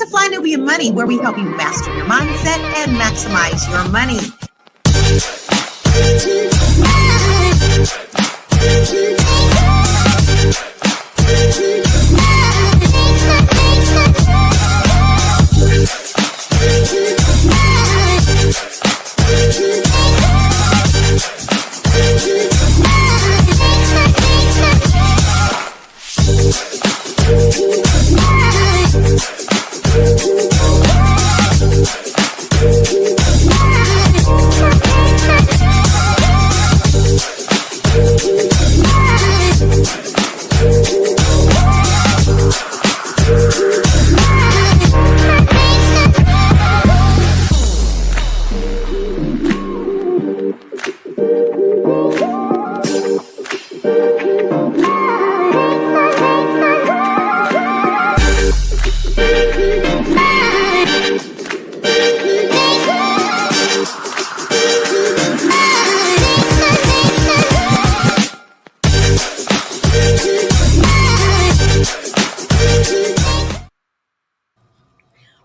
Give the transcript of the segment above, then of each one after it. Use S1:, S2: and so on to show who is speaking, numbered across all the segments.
S1: Fly Nubian Money, where we help you master your mindset and maximize your money.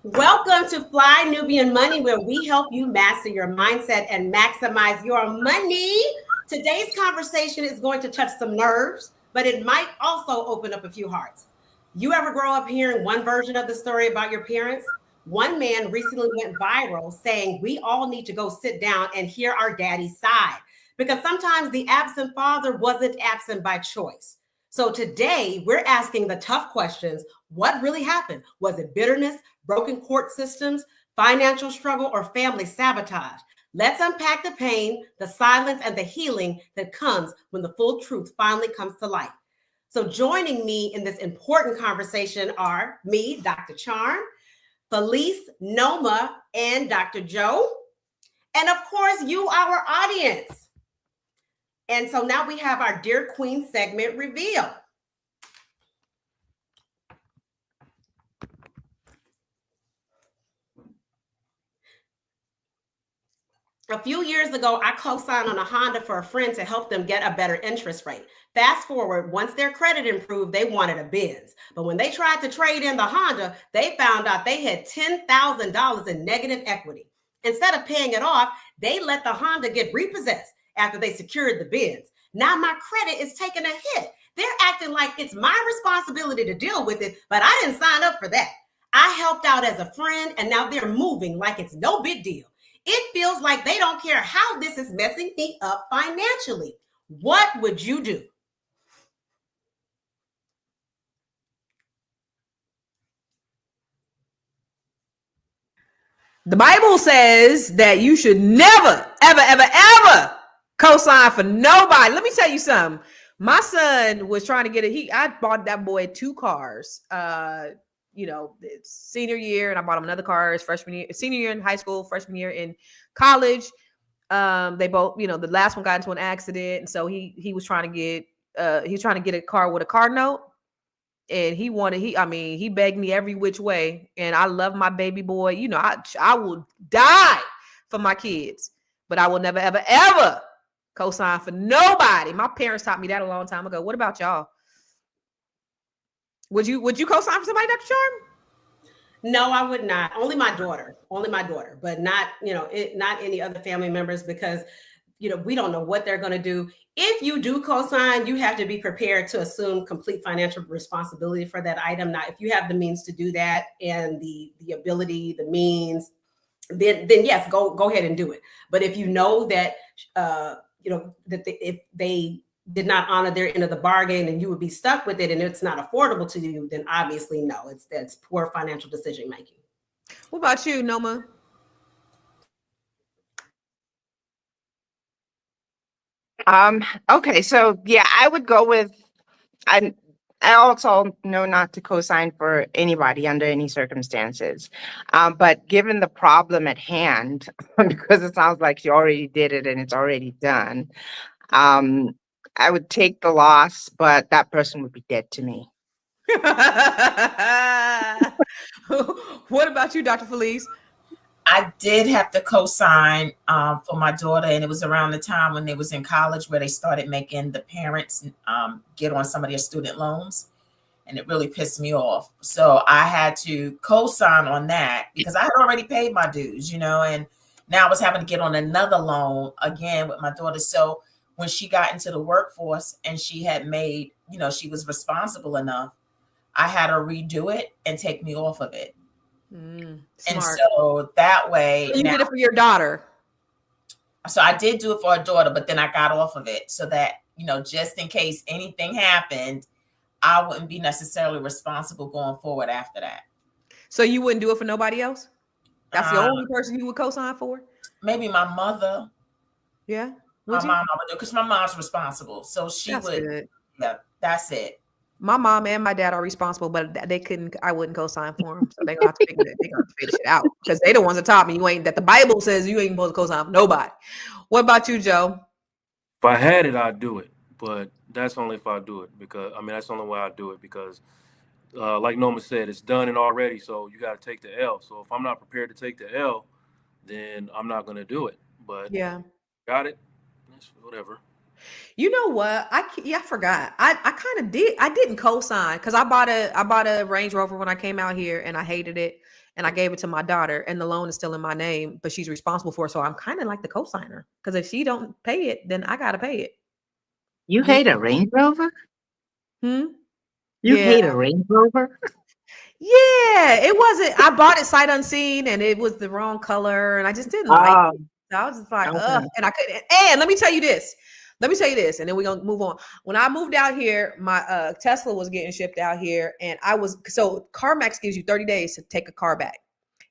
S2: Welcome to Fly Nubian Money, where we help you master your mindset and maximize your money. Today's conversation is going to touch some nerves, but it might also open up a few hearts. You ever grow up hearing one version of the story about your parents? One man recently went viral saying we all need to go sit down and hear our daddy's side, because sometimes the absent father wasn't absent by choice. So today we're asking the tough questions. What really happened? Was it bitterness, broken court systems, financial struggle, or family sabotage? Let's unpack the pain, the silence, and the healing that comes when the full truth finally comes to light. So joining me in this important conversation are me, Dr. Charm, Felice, Noma, and Dr. Joe, and of course you, our audience. And so now we have our Dear Queen segment reveal. A few years ago, I co-signed on a Honda for a friend to help them get a better interest rate. Fast forward, once their credit improved, they wanted a Benz. But when they tried to trade in the Honda, they found out they had $10,000 in negative equity. Instead of paying it off, they let the Honda get repossessed after they secured the Benz. Now my credit is taking a hit. They're acting like it's my responsibility to deal with it, but I didn't sign up for that. I helped out as a friend, and now they're moving like it's no big deal. It feels like they don't care how this is messing me up financially. What would you do?
S3: The Bible says that you should never, ever co-sign for nobody. Let me tell you something. My son was trying to get I bought that boy 2 cars. Senior year, and I bought him another car his senior year in high school, freshman year in college. They both, the last one got into an accident, and so he was trying to get a car with a car note, and he begged me every which way, and I love my baby boy. I will die for my kids, but I will never ever co-sign for nobody. My parents taught me that a long time ago. What about y'all? Would you co-sign for somebody, Dr. Charm?
S2: No, I would not. Only my daughter, but not any other family members, because we don't know what they're going to do. If you do co-sign, you have to be prepared to assume complete financial responsibility for that item. Now, if you have the means to do that and the ability, the means, then yes, go ahead and do it. But if you know that if they did not honor their end of the bargain and you would be stuck with it and it's not affordable to you, then obviously no, that's poor financial decision making.
S3: What about you, Noma?
S4: Okay, so yeah, I would go with, I also know not to co-sign for anybody under any circumstances. But given the problem at hand, because it sounds like you already did it and it's already done, I would take the loss, but that person would be dead to me.
S3: What about you, Dr. Felice?
S5: I did have to co-sign for my daughter, and it was around the time when they was in college where they started making the parents get on some of their student loans. and it really pissed me off. So I had to co-sign on that because I had already paid my dues, and now I was having to get on another loan again with my daughter. So when she got into the workforce and she had made, she was responsible enough, I had her redo it and take me off of it.
S3: Smart.
S5: And so that way,
S3: so you did it for your daughter.
S5: So I did do it for a daughter, but then I got off of it so that, just in case anything happened, I wouldn't be necessarily responsible going forward after that.
S3: So you wouldn't do it for nobody else? That's the only person you would co-sign for?
S5: Maybe my mother.
S3: Yeah.
S5: My mom I would do, because my mom's responsible. So she
S3: that's
S5: would.
S3: Good.
S5: Yeah, that's it.
S3: My mom and my dad are responsible, but I wouldn't co-sign for them. So they're gonna have to figure it out because they the ones that taught me that the Bible says you ain't supposed to co-sign for nobody. What about you, Joe?
S6: If I had it, I'd do it, but that's only if I do it, because that's the only way I do it, because like Noma said, it's done and already, so you got to take the L. So if I'm not prepared to take the L, then I'm not going to do it. But
S3: yeah,
S6: got it. That's whatever.
S3: You know what? I forgot. I kind of did. I didn't co-sign because I bought a Range Rover when I came out here and I hated it, and I gave it to my daughter, and the loan is still in my name, but she's responsible for it. So I'm kind of like the co-signer, because if she don't pay it, then I gotta pay it.
S4: You hate a Range Rover? You hate a Range Rover?
S3: Yeah, it wasn't. I bought it sight unseen, and it was the wrong color, and I just didn't like it. So I was just like, ugh, and I couldn't. And let me tell you this, and then we're gonna move on. When I moved out here, my Tesla was getting shipped out here, and so CarMax gives you 30 days to take a car back,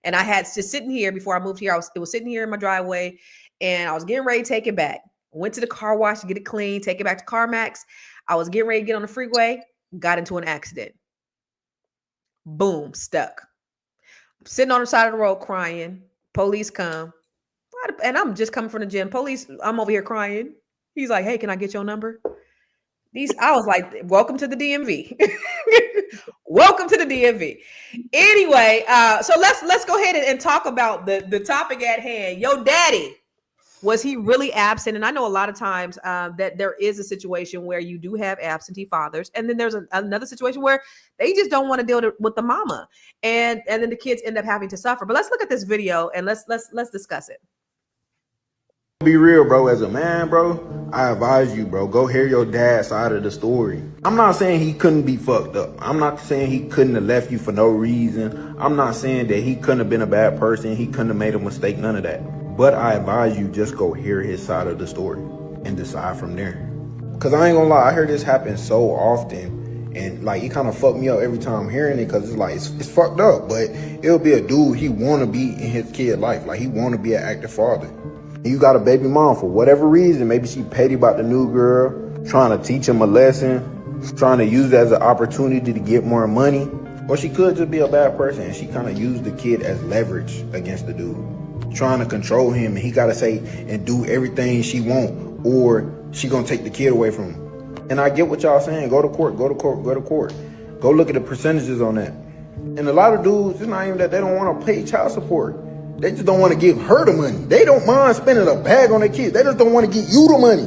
S3: and I had just sitting here before I moved here. It was sitting here in my driveway, and I was getting ready to take it back. Went to the car wash to get it clean, take it back to CarMax. I was getting ready to get on the freeway, got into an accident. Boom, stuck. Sitting on the side of the road crying. Police come. And I'm just coming from the gym. Police, I'm over here crying. He's like, hey, can I get your number? I was like, welcome to the DMV. Welcome to the DMV. Anyway, so let's go ahead and talk about the topic at hand. Yo, daddy, was he really absent? And I know a lot of times that there is a situation where you do have absentee fathers, and then there's another situation where they just don't want to deal with the mama, and then the kids end up having to suffer. But let's look at this video and let's discuss it.
S7: Be real, bro. As a man, bro, I advise you, bro, go hear your dad's side of the story. I'm not saying he couldn't be fucked up. I'm not saying he couldn't have left you for no reason. I'm not saying that he couldn't have been a bad person. He couldn't have made a mistake, none of that. But I advise you, just go hear his side of the story and decide from there. Because I ain't gonna lie, I hear this happen so often, and like it kind of fucked me up every time I'm hearing it, because it's like it's fucked up. But it'll be a dude, he want to be in his kid life, like he want to be an active father. And you got a baby mom for whatever reason. Maybe she petty about the new girl, trying to teach him a lesson, trying to use it as an opportunity to get more money. Or she could just be a bad person and she kind of used the kid as leverage against the dude, trying to control him, and he got to say and do everything she want, or she gonna take the kid away from him. And I get what y'all saying. Go to court, go to court, go to court. Go look at the percentages on that. And a lot of dudes, it's not even that they don't want to pay child support. They just don't want to give her the money. They don't mind spending a bag on their kids. They just don't want to get you the money.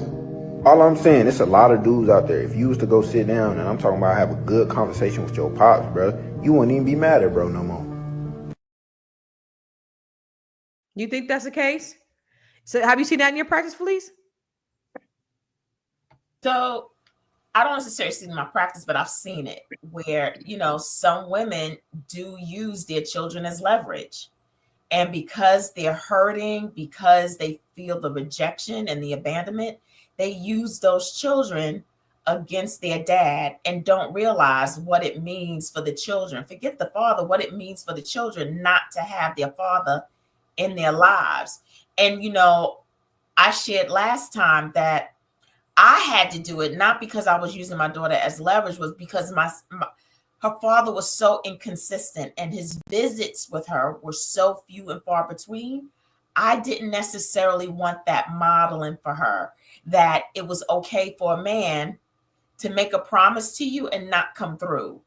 S7: All I'm saying, it's a lot of dudes out there. If you was to go sit down, and I'm talking about have a good conversation with your pops, bro, you wouldn't even be mad at bro no more.
S3: You think that's the case? So have you seen that in your practice, Felice?
S5: So I don't necessarily see it in my practice, but I've seen it where, some women do use their children as leverage. And because they're hurting, because they feel the rejection and the abandonment, they use those children against their dad and don't realize what it means for the children. Forget the father, what it means for the children not to have their father in their lives. And, I shared last time that I had to do it, not because I was using my daughter as leverage, was because her father was so inconsistent and his visits with her were so few and far between. I didn't necessarily want that modeling for her, that it was okay for a man to make a promise to you and not come through,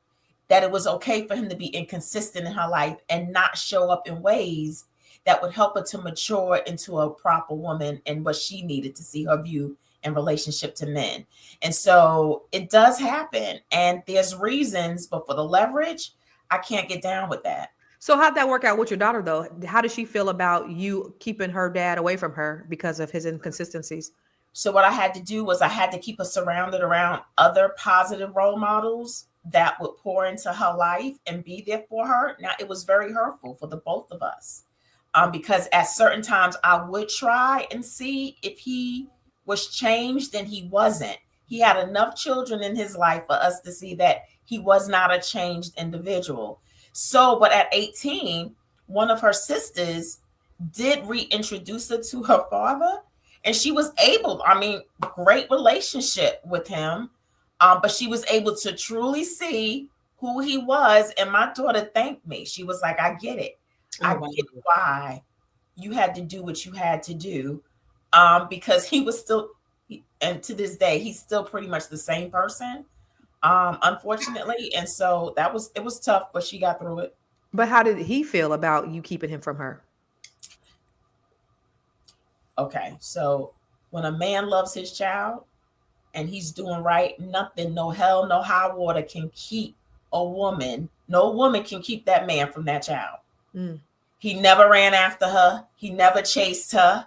S5: that it was okay for him to be inconsistent in her life and not show up in ways that would help her to mature into a proper woman and what she needed to see her view in relationship to men. And so it does happen. And there's reasons, but for the leverage, I can't get down with that.
S3: So how'd that work out with your daughter though? How does she feel about you keeping her dad away from her because of his inconsistencies?
S5: So what I had to do was I had to keep her surrounded around other positive role models that would pour into her life and be there for her. Now, it was very hurtful for the both of us, because at certain times I would try and see if he was changed, and he wasn't. He had enough children in his life for us to see that he was not a changed individual. So, but at 18, one of her sisters did reintroduce her to her father. And she was able, I mean, great relationship with him. But she was able to truly see who he was. And my daughter thanked me. She was like, I get it. I get why you had to do what you had to do. Because he was still, and to this day, he's still pretty much the same person, unfortunately. And so it was tough, but she got through it.
S3: But how did he feel about you keeping him from her?
S5: Okay, so when a man loves his child and he's doing right, nothing, no hell, no high water can keep a woman. No woman can keep that man from that child. Mm. He never ran after her. He never chased her.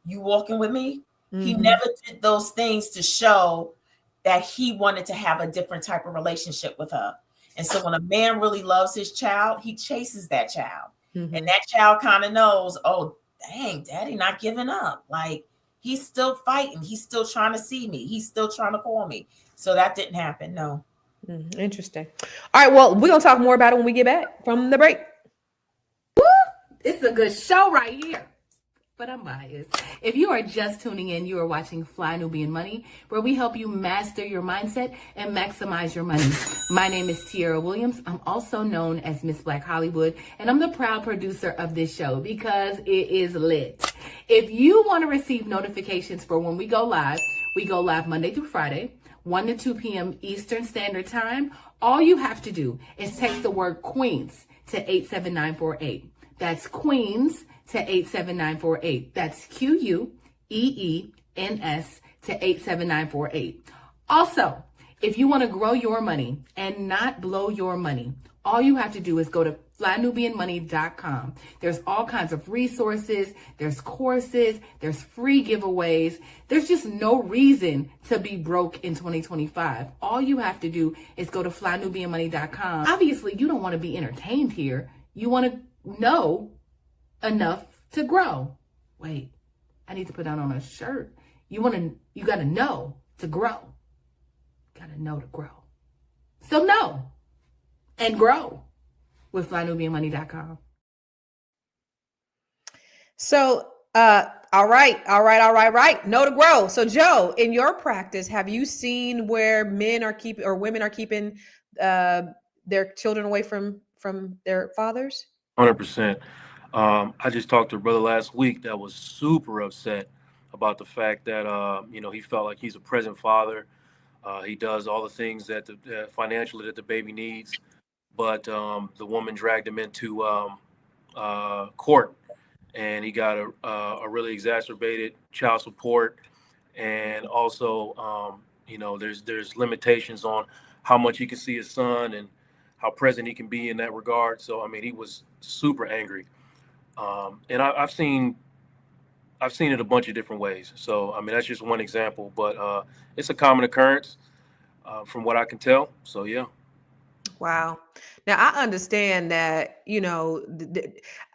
S5: You walking with me? Mm-hmm. He never did those things to show that he wanted to have a different type of relationship with her. And so when a man really loves his child, he chases that child. Mm-hmm. And that child kind of knows, oh, dang, daddy not giving up. Like, he's still fighting. He's still trying to see me. He's still trying to call me. So that didn't happen. No.
S3: Interesting. All right. Well, we're going to talk more about it when we get back from the break.
S8: Woo! It's a good show right here. But I'm biased. If you are just tuning in, you are watching Fly Nubian Money, where we help you master your mindset and maximize your money. My name is Tiara Williams. I'm also known as Miss Black Hollywood, and I'm the proud producer of this show because it is lit. If you want to receive notifications for when we go live Monday through Friday, 1 to 2 p.m. Eastern Standard Time. All you have to do is text the word Queens to 87948. That's Queens to 87948. That's QUEENS to 87948. Also, if you want to grow your money and not blow your money, all you have to do is go to flynubianmoney.com. There's all kinds of resources, there's courses, there's free giveaways. There's just no reason to be broke in 2025. All you have to do is go to flynubianmoney.com. Obviously, you don't want to be entertained here. You want to know enough to grow. Wait, I need to put that on a shirt. You got to know to grow. Got to know to grow. So know and grow with flynubianmoney.com.
S3: So, all right. Know to grow. So, Joe, in your practice, have you seen where men are keeping or women are keeping their children away from their fathers?
S6: 100%. I just talked to a brother last week that was super upset about the fact that, he felt like he's a present father. He does all the things that financially that the baby needs. But the woman dragged him into court, and he got a really exacerbated child support. And also, there's limitations on how much he can see his son and how present he can be in that regard. So, I mean, he was super angry. And I've seen it a bunch of different ways. So, I mean, that's just one example, but it's a common occurrence from what I can tell. So, yeah.
S3: Wow. Now, I understand that,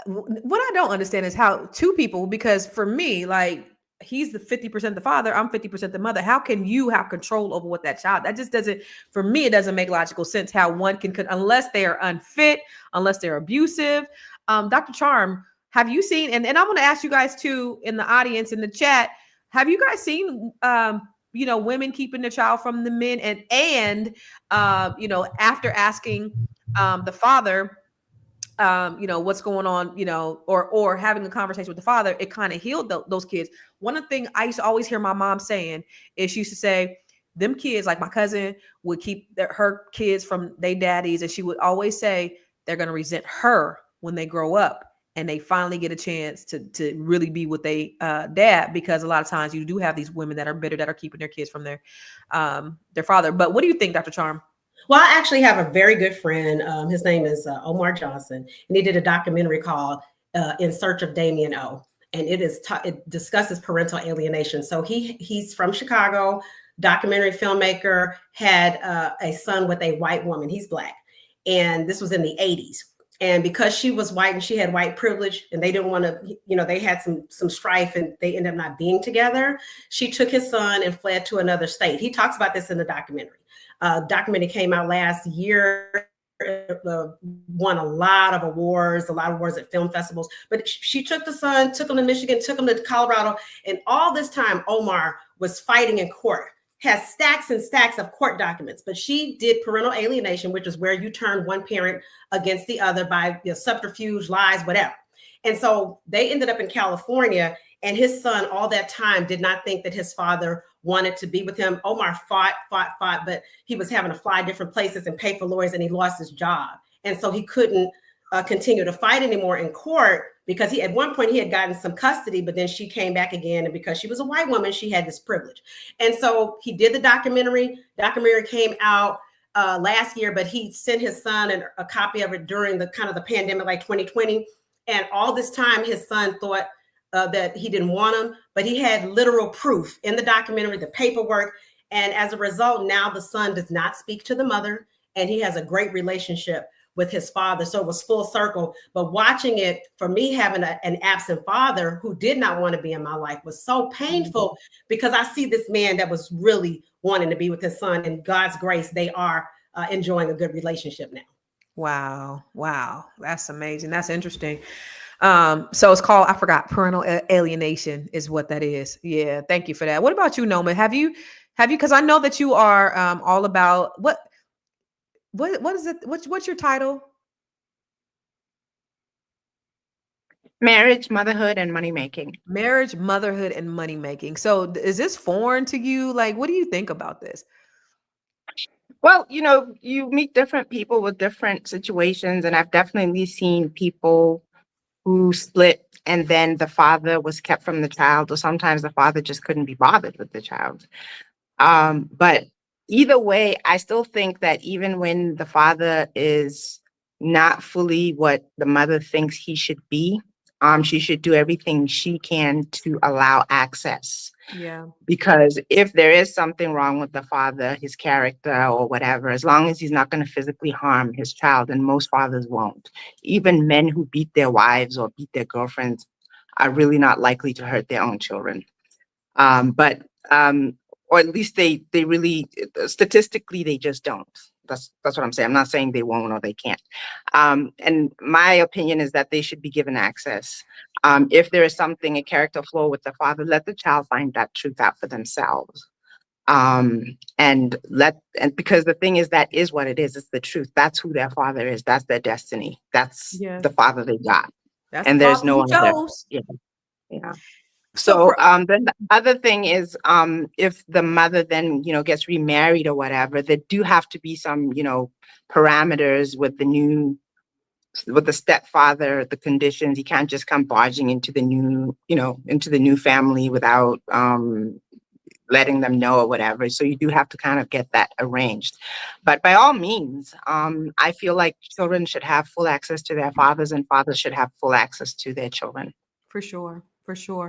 S3: what I don't understand is how two people, because for me, like, he's the 50% the father, I'm 50% the mother. How can you have control over what that child? That just doesn't, for me, it doesn't make logical sense how one can, unless they are unfit, unless they're abusive. Dr. Charm, have you seen, and I'm going to ask you guys too, in the audience, in the chat, have you guys seen, women keeping their child from the men and after asking the father, what's going on, or having a conversation with the father, it kind of healed those kids. One of the things I used to always hear my mom saying is she used to say, them kids, like my cousin would keep her kids from their daddies. And she would always say, they're going to resent her when they grow up. and they finally get a chance to really be with they dad, because a lot of times you do have these women that are bitter, that are keeping their kids from their father. But what do you think, Dr. Charm?
S2: Well, I actually have a very good friend. His name is Omar Johnson, and he did a documentary called In Search of Damien O. And it discusses parental alienation. So he's from Chicago, documentary filmmaker, had a son with a white woman. He's Black. And this was in the 80s. And because she was white and she had white privilege, and they didn't want to, they had some strife, and they ended up not being together, she took his son and fled to another state. He talks about this in the documentary. Documentary came out last year, won a lot of awards at film festivals. But she took the son, took him to Michigan, took him to Colorado, and all this time Omar was fighting in court, has stacks and stacks of court documents. But she did parental alienation, which is where you turn one parent against the other by subterfuge, lies, whatever. And so they ended up in California, and his son all that time did not think that his father wanted to be with him. Omar fought, but he was having to fly different places and pay for lawyers, and he lost his job. And so he couldn't continue to fight anymore in court, because at one point he had gotten some custody, but then she came back again. And because she was a white woman, she had this privilege. And so he did the documentary. Documentary came out last year, but he sent his son a copy of it during the kind of the pandemic, like 2020. And all this time, his son thought that he didn't want him, but he had literal proof in the documentary, the paperwork. And as a result, now the son does not speak to the mother, and he has a great relationship with his father. So it was full circle. But watching it, for me, having an absent father who did not want to be in my life was so painful, because I see this man that was really wanting to be with his son, and God's grace, they are enjoying a good relationship now.
S3: Wow. That's amazing. That's interesting. So it's called, I forgot, parental alienation is what that is. Yeah. Thank you for that. What about you, Noma? Have you, because I know that you are all about what is it? What's your title?
S4: Marriage, motherhood, and money making.
S3: Marriage, motherhood, and money making. So is this foreign to you? Like, what do you think about this?
S4: Well, you meet different people with different situations, and I've definitely seen people who split, and then the father was kept from the child, or sometimes the father just couldn't be bothered with the child. But either way, I still think that even when the father is not fully what the mother thinks he should be, she should do everything she can to allow access.
S3: Yeah.
S4: Because if there is something wrong with the father, his character or whatever, as long as he's not going to physically harm his child, and most fathers won't. Even men who beat their wives or beat their girlfriends are really not likely to hurt their own children. Or at least they really, statistically, they just don't. That's what I'm saying. I'm not saying they won't or they can't. And my opinion is that they should be given access. If there is something, a character flaw with the father, let the child find that truth out for themselves. And because the thing is, that is what it is. It's the truth. That's who their father is. That's their destiny. That's the father they got.
S3: That's
S4: and
S3: the
S4: there's
S3: father
S4: no
S3: he
S4: other.
S3: chose.
S4: Yeah.
S3: So
S4: Then the other thing is, if the mother then, gets remarried or whatever, there do have to be some, parameters with the stepfather, the conditions. He can't just come barging into the new family without letting them know or whatever. So you do have to kind of get that arranged. But by all means, I feel like children should have full access to their fathers, and fathers should have full access to their children.
S3: For sure.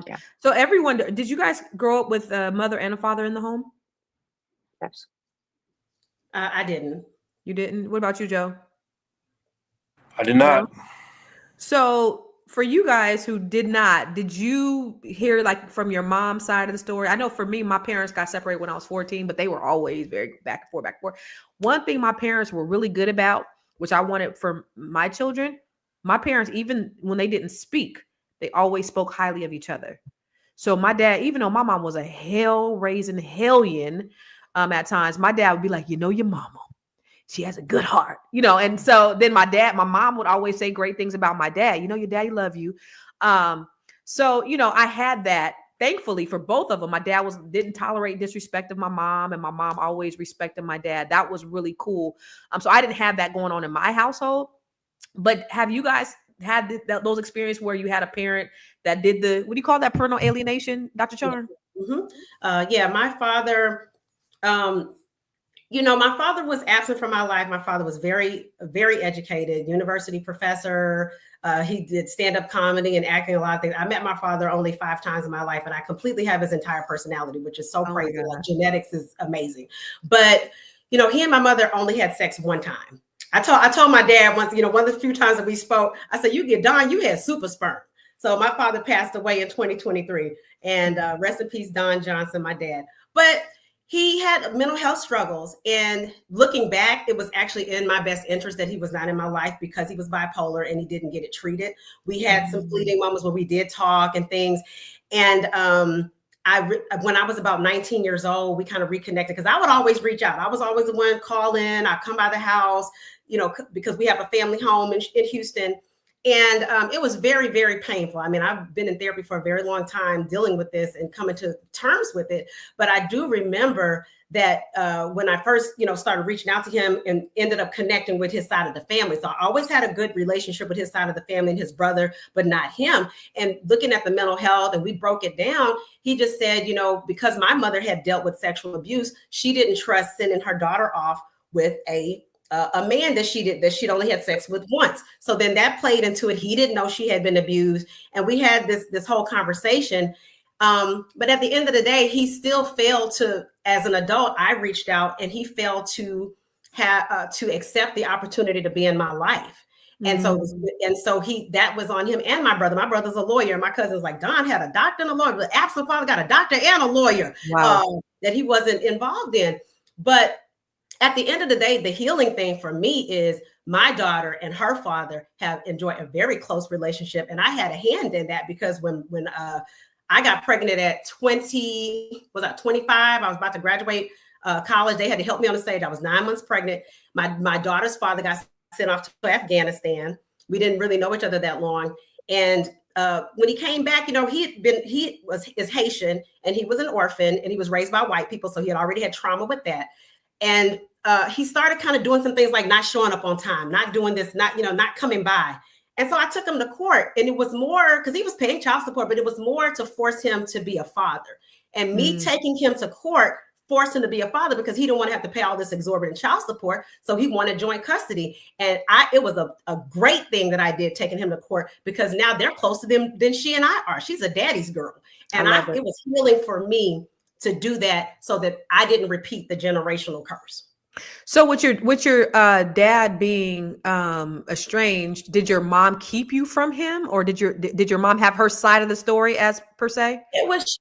S4: Yeah.
S3: So everyone, did you guys grow up with a mother and a father in the home?
S4: Yes.
S2: I didn't.
S3: You didn't? What about you, Joe?
S6: I did not.
S3: No? So for you guys who did not, did you hear like from your mom's side of the story? I know for me, my parents got separated when I was 14, but they were always very back and forth. One thing my parents were really good about, which I wanted for my children, my parents, even when they didn't speak, they always spoke highly of each other. So my dad, even though my mom was a hell-raising hellion at times, my dad would be like, your mama, she has a good heart, and so then my mom would always say great things about my dad. Your daddy love you. So, I had that, thankfully, for both of them. My dad didn't tolerate disrespect of my mom, and my mom always respected my dad. That was really cool. So I didn't have that going on in my household. But have you guys had those experiences where you had a parent that did what do you call that, parental alienation, Dr. Charm?
S2: Yeah, my father, my father was absent from my life. My father was very, very educated, university professor. He did stand-up comedy and acting, a lot of things. I met my father only 5 times in my life, and I completely have his entire personality, which is so crazy. Like, genetics is amazing. But, he and my mother only had sex one time. I told my dad once, one of the few times that we spoke, I said, Don, you had super sperm. So my father passed away in 2023, and rest in peace, Don Johnson, my dad. But he had mental health struggles, and looking back, it was actually in my best interest that he was not in my life, because he was bipolar and he didn't get it treated. We had some fleeting moments where we did talk and things. And when I was about 19 years old, we kind of reconnected, because I would always reach out. I was always the one call in. I'd come by the house, because we have a family home in Houston. And it was very, very painful. I mean, I've been in therapy for a very long time dealing with this and coming to terms with it. But I do remember that when I first, started reaching out to him and ended up connecting with his side of the family. So I always had a good relationship with his side of the family and his brother, but not him. And looking at the mental health, and we broke it down, he just said, because my mother had dealt with sexual abuse, she didn't trust sending her daughter off with a man that she'd only had sex with once. So then that played into it. He didn't know she had been abused. And we had this whole conversation. But at the end of the day, he still failed to, as an adult, I reached out, and he failed to have to accept the opportunity to be in my life. And so that was on him and my brother. My brother's a lawyer. My cousin's like, Don had a doctor and a lawyer. The absent father got a doctor and a lawyer. Wow. That he wasn't involved in. But at the end of the day, the healing thing for me is my daughter and her father have enjoyed a very close relationship. And I had a hand in that, because when I got pregnant at 25, I was about to graduate college. They had to help me on the stage. I was 9 months pregnant. My daughter's father got sent off to Afghanistan. We didn't really know each other that long. And when he came back, he is Haitian, and he was an orphan, and he was raised by white people. So he had already had trauma with that. And he started kind of doing some things like not showing up on time, not doing this, not coming by. And so I took him to court, and it was more because he was paying child support, but it was more to force him to be a father. And me taking him to court forced him to be a father, because he didn't want to have to pay all this exorbitant child support. So he wanted joint custody. And it was a great thing that I did, taking him to court, because now they're closer than she and I are. She's a daddy's girl. And it was healing for me to do that, so that I didn't repeat the generational curse.
S3: So with your dad being estranged, did your mom keep you from him, or did your mom have her side of the story as per se?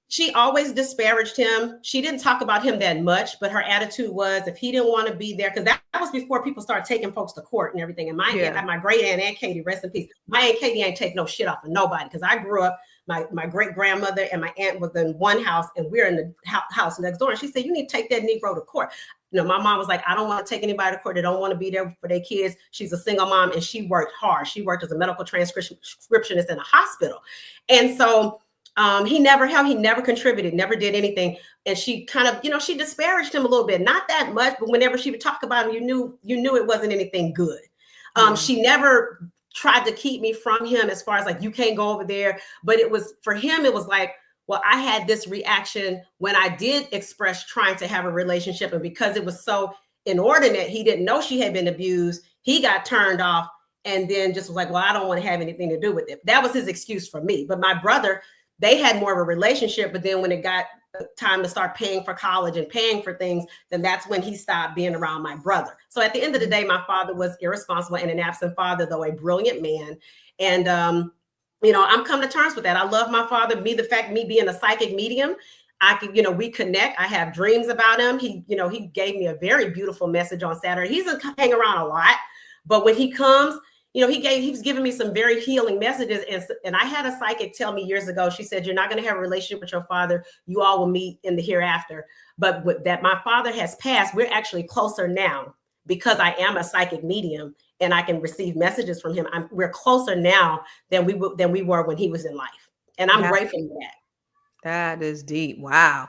S2: She always disparaged him. She didn't talk about him that much, but her attitude was, if he didn't want to be there, because that was before people started taking folks to court and everything. And my great aunt Katie, rest in peace, my Aunt Katie ain't take no shit off of nobody, because I grew up, my great grandmother and my aunt was in one house, and we're in the house next door. And she said, you need to take that Negro to court. My mom was like, I don't want to take anybody to court. They don't want to be there for their kids. She's a single mom, and she worked hard. She worked as a medical transcriptionist in a hospital. And so he never contributed, never did anything. And she kind of, she disparaged him a little bit, not that much, but whenever she would talk about him, you knew it wasn't anything good. She never tried to keep me from him, as far as like, you can't go over there. But it was, for him, it was like, well, I had this reaction when I did express trying to have a relationship. And because it was so inordinate, he didn't know she had been abused. He got turned off, and then just was like, well, I don't want to have anything to do with it. That was his excuse for me. But my brother, they had more of a relationship. But then when it got time to start paying for college and paying for things, then that's when he stopped being around my brother. So at the end of the day, my father was irresponsible and an absent father, though a brilliant man. And, I'm coming to terms with that. I love my father. Me being a psychic medium, I could, we connect. I have dreams about him. He gave me a very beautiful message on Saturday. He doesn't hang around a lot, but when he comes, he was giving me some very healing messages. And I had a psychic tell me years ago, she said, you're not going to have a relationship with your father. You all will meet in the hereafter. But with that, my father has passed. We're actually closer now, because I am a psychic medium and I can receive messages from him. We're closer now than we were when he was in life. And I'm grateful for that.
S3: That is deep. Wow.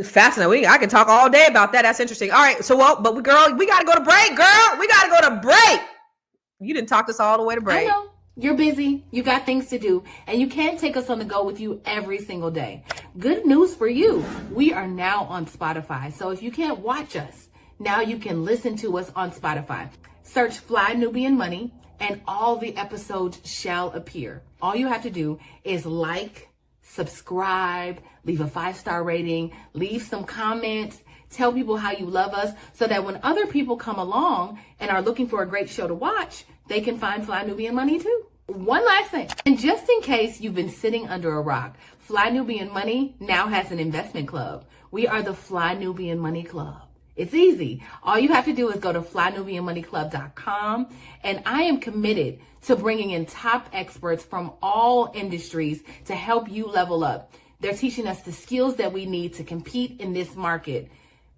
S3: Fascinating. I can talk all day about that. That's interesting. All right. So, we got to go to break, girl. We got to go to break. You didn't talk us all the way to break.
S8: I know. You're busy, you got things to do, and you can't take us on the go with you every single day. Good news for you. We are now on Spotify. So if you can't watch us, now you can listen to us on Spotify. Search Fly Nubian Money and all the episodes shall appear. All you have to do is like, subscribe, leave a 5-star rating, leave some comments, tell people how you love us so that when other people come along and are looking for a great show to watch, they can find Fly Nubian Money too. One last thing, and just in case you've been sitting under a rock, Fly Nubian Money now has an investment club. We are the Fly Nubian Money Club. It's easy. All you have to do is go to flynubianmoneyclub.com, and I am committed to bringing in top experts from all industries to help you level up. They're teaching us the skills that we need to compete in this market.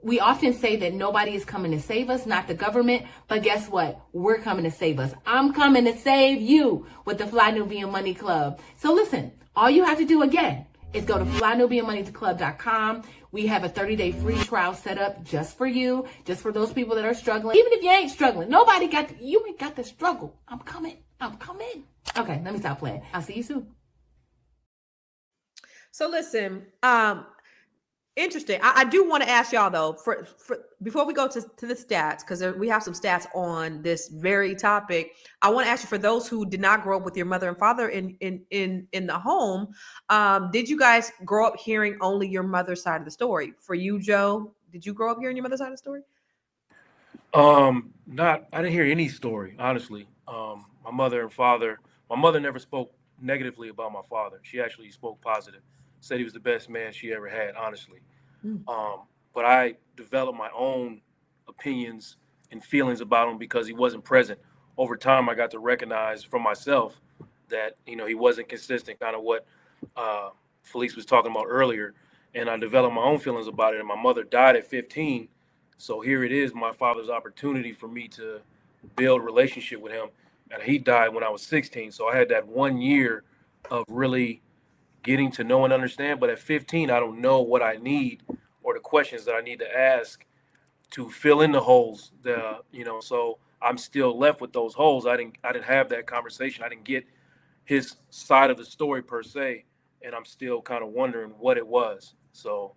S8: We often say that nobody is coming to save us, not the government, but guess what? We're coming to save us. I'm coming to save you with the Fly Nubian Money Club. So listen, all you have to do again is go to flynubianmoneyclub.com. We have a 30-day free trial set up just for you, just for those people that are struggling. Even if you ain't struggling, you ain't got to struggle. I'm coming. Okay, let me stop playing. I'll see you soon.
S3: So listen, interesting. I do want to ask y'all though, for before we go to the stats, because we have some stats on this very topic. I want to ask you, for those who did not grow up with your mother and father in the home, did you guys grow up hearing only your mother's side of the story? For you, Joe, did you grow up hearing your mother's side of the story?
S6: I didn't hear any story, honestly. My mother and father, my mother never spoke negatively about my father. She actually spoke positive, said he was the best man she ever had, honestly. But I developed my own opinions and feelings about him because he wasn't present. Over time, I got to recognize for myself that, he wasn't consistent, kind of what Felice was talking about earlier. And I developed my own feelings about it. And my mother died at 15. So here it is, my father's opportunity for me to build a relationship with him. And he died when I was 16. So I had that 1 year of really getting to know and understand. But at 15, I don't know what I need or the questions that I need to ask to fill in the holes. So I'm still left with those holes. I didn't have that conversation. I didn't get his side of the story per se. And I'm still kind of wondering what it was. So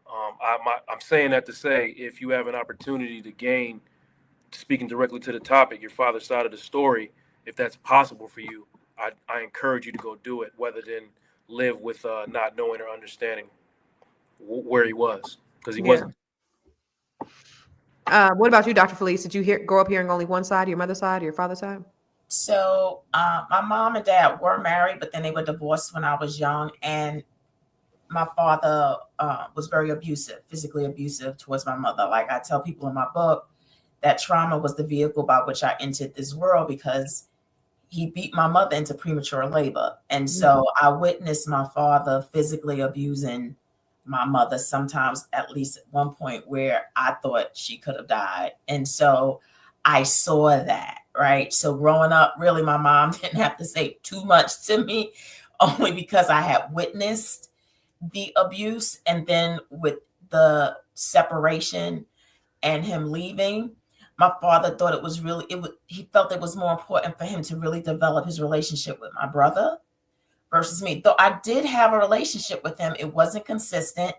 S6: I'm saying that to say, if you have an opportunity to gain, speaking directly to the topic, your father's side of the story, if that's possible for you, I encourage you to go do it, rather than live with not knowing or understanding where he was, because he wasn't.
S3: What about you, Dr. Felice? Did you grow up hearing only one side, your mother's side or your father's side?
S5: So my mom and dad were married, but then they were divorced when I was young. And my father was very abusive, physically abusive towards my mother. Like I tell people in my book, that trauma was the vehicle by which I entered this world, because he beat my mother into premature labor. And so I witnessed my father physically abusing my mother, sometimes at least at one point where I thought she could have died. And so I saw that, right? So growing up, really, my mom didn't have to say too much to me, only because I had witnessed the abuse. And then with the separation and him leaving, my father thought he felt it was more important for him to really develop his relationship with my brother versus me. Though I did have a relationship with him, it wasn't consistent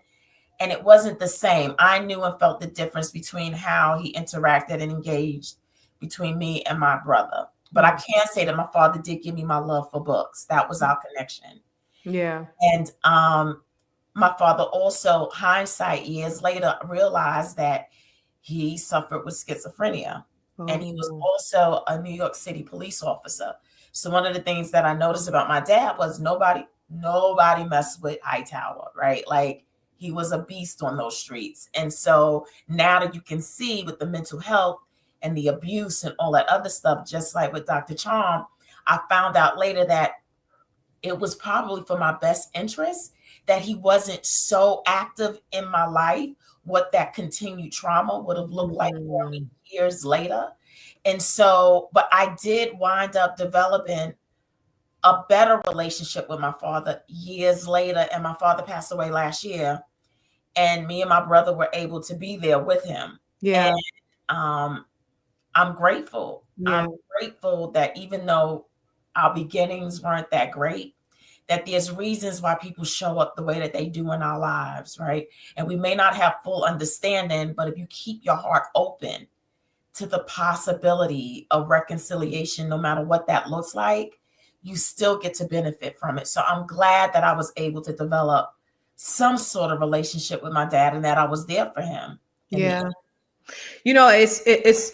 S5: and it wasn't the same. I knew and felt the difference between how he interacted and engaged between me and my brother. But I can say that my father did give me my love for books. That was our connection.
S3: Yeah.
S5: And my father also, hindsight years later, realized that he suffered with schizophrenia. And he was also a New York City police officer. So one of the things that I noticed about my dad was nobody messed with Hightower, right? Like he was a beast on those streets. And so now that you can see with the mental health and the abuse and all that other stuff, just like with Dr. Charm, I found out later that it was probably for my best interest that he wasn't so active in my life, what that continued trauma would have looked like for me years later. And so, but I did wind up developing a better relationship with my father years later. And my father passed away last year. And me and my brother were able to be there with him.
S3: Yeah.
S5: And I'm grateful. Yeah. I'm grateful that even though our beginnings weren't that great, that there's reasons why people show up the way that they do in our lives, right? And we may not have full understanding, but if you keep your heart open to the possibility of reconciliation, no matter what that looks like, you still get to benefit from it. So I'm glad that I was able to develop some sort of relationship with my dad and that I was there for him.
S3: Yeah. You know, it's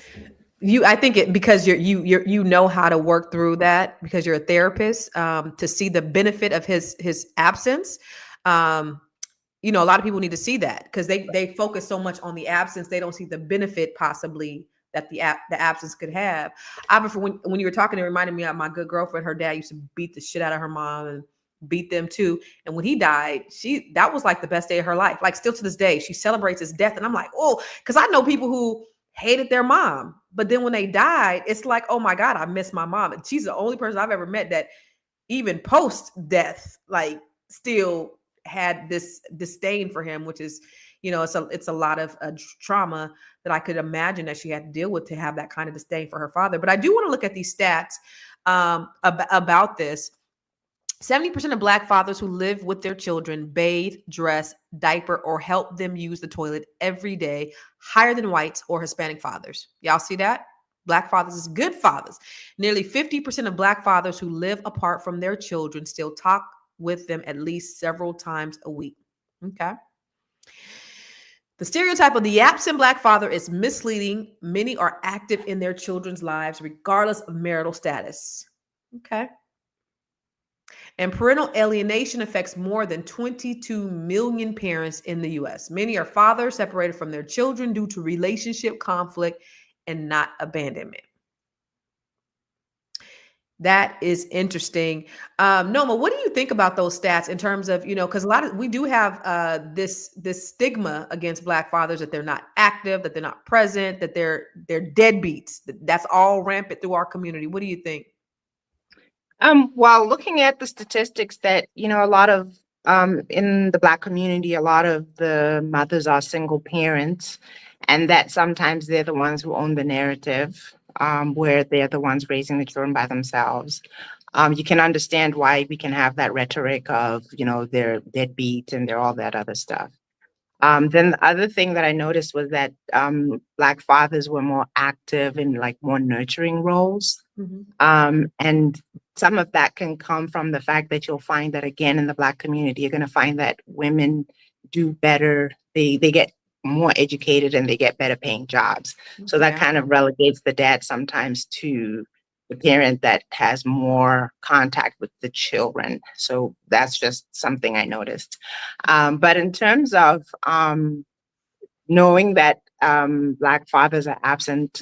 S3: you, I think because you know how to work through that because you're a therapist, to see the benefit of his absence. You know, a lot of people need to see that because they focus so much on the absence. They don't see the benefit possibly that the absence could have. Obviously, when you were talking, it reminded me of my good girlfriend. Her dad used to beat the shit out of her mom and beat them too. And when he died, that was like the best day of her life. Like still to this day, she celebrates his death. And I'm like, oh, because I know people who hated their mom, but then when they died, it's like, oh my God, I miss my mom. And she's the only person I've ever met that even post death, like still had this disdain for him, which is, you know, it's a lot of trauma that I could imagine that she had to deal with to have that kind of disdain for her father. But I do want to look at these stats about this. 70% of Black fathers who live with their children bathe, dress, diaper, or help them use the toilet every day, higher than whites or Hispanic fathers. Y'all see that? Black fathers is good fathers. Nearly 50% of Black fathers who live apart from their children still talk with them at least several times a week. Okay. The stereotype of the absent Black father is misleading. Many are active in their children's lives, regardless of marital status. Okay. And parental alienation affects more than 22 million parents in the US. Many are fathers separated from their children due to relationship conflict and not abandonment. That is interesting. Noma, what do you think about those stats in terms of, you know, because we do have this stigma against Black fathers that they're not active, that they're not present, that they're deadbeats. That's all rampant through our community. What do you think?
S4: While looking at the statistics that, you know, a lot of in the Black community, a lot of the mothers are single parents, and that sometimes they're the ones who own the narrative, where they're the ones raising the children by themselves. You can understand why we can have that rhetoric of, you know, they're deadbeat and they're all that other stuff. Then the other thing that I noticed was that Black fathers were more active in like more nurturing roles. And some of that can come from the fact that you'll find that again in the Black community, you're going to find that women do better. They get more educated and they get better paying jobs. So that kind of relegates the dad sometimes to the parent that has more contact with the children. So that's just something I noticed. But in terms of knowing that Black fathers are absent,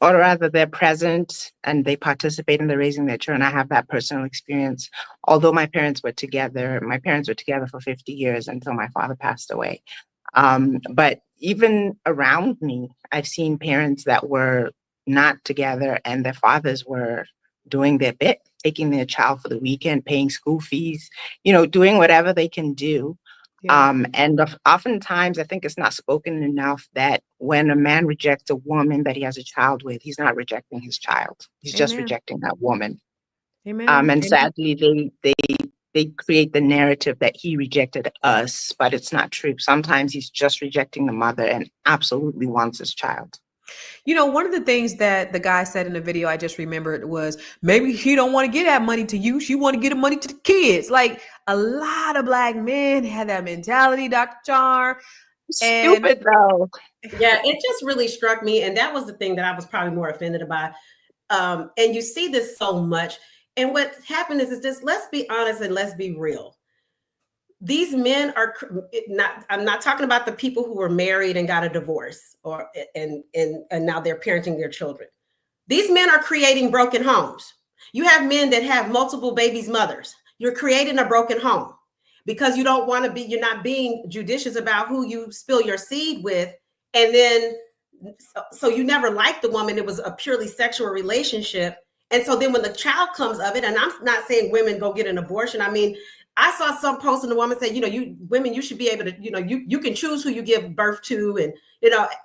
S4: or rather they're present and they participate in the raising their children. I have that personal experience. Although my parents were together for 50 years until my father passed away. But even around me, I've seen parents that were not together and their fathers were doing their bit, taking their child for the weekend, paying school fees, you know, doing whatever they can do. And oftentimes, I think it's not spoken enough that when a man rejects a woman that he has a child with, he's not rejecting his child. He's just rejecting that woman. And sadly, they create the narrative that he rejected us, but it's not true. Sometimes he's just rejecting the mother and absolutely wants his child.
S3: You know, one of the things that the guy said in the video I just remembered was maybe she don't want to get that money to you. She want to get the money to the kids. Like a lot of Black men had that mentality, Dr. Char.
S4: Stupid though.
S2: Yeah, it just really struck me. And that was the thing that I was probably more offended about. And you see this so much. And what happened is just, let's be honest and let's be real. These men are not, I'm not talking about the people who were married and got a divorce and now they're parenting their children. These men are creating broken homes. You have men that have multiple babies' mothers. You're creating a broken home because you don't want to be, you're not being judicious about who you spill your seed with. And then, so you never liked the woman. It was a purely sexual relationship. And so then when the child comes of it, and I'm not saying women go get an abortion. I mean, I saw some post and the woman said, you women, you should be able to, you can choose who you give birth to. And,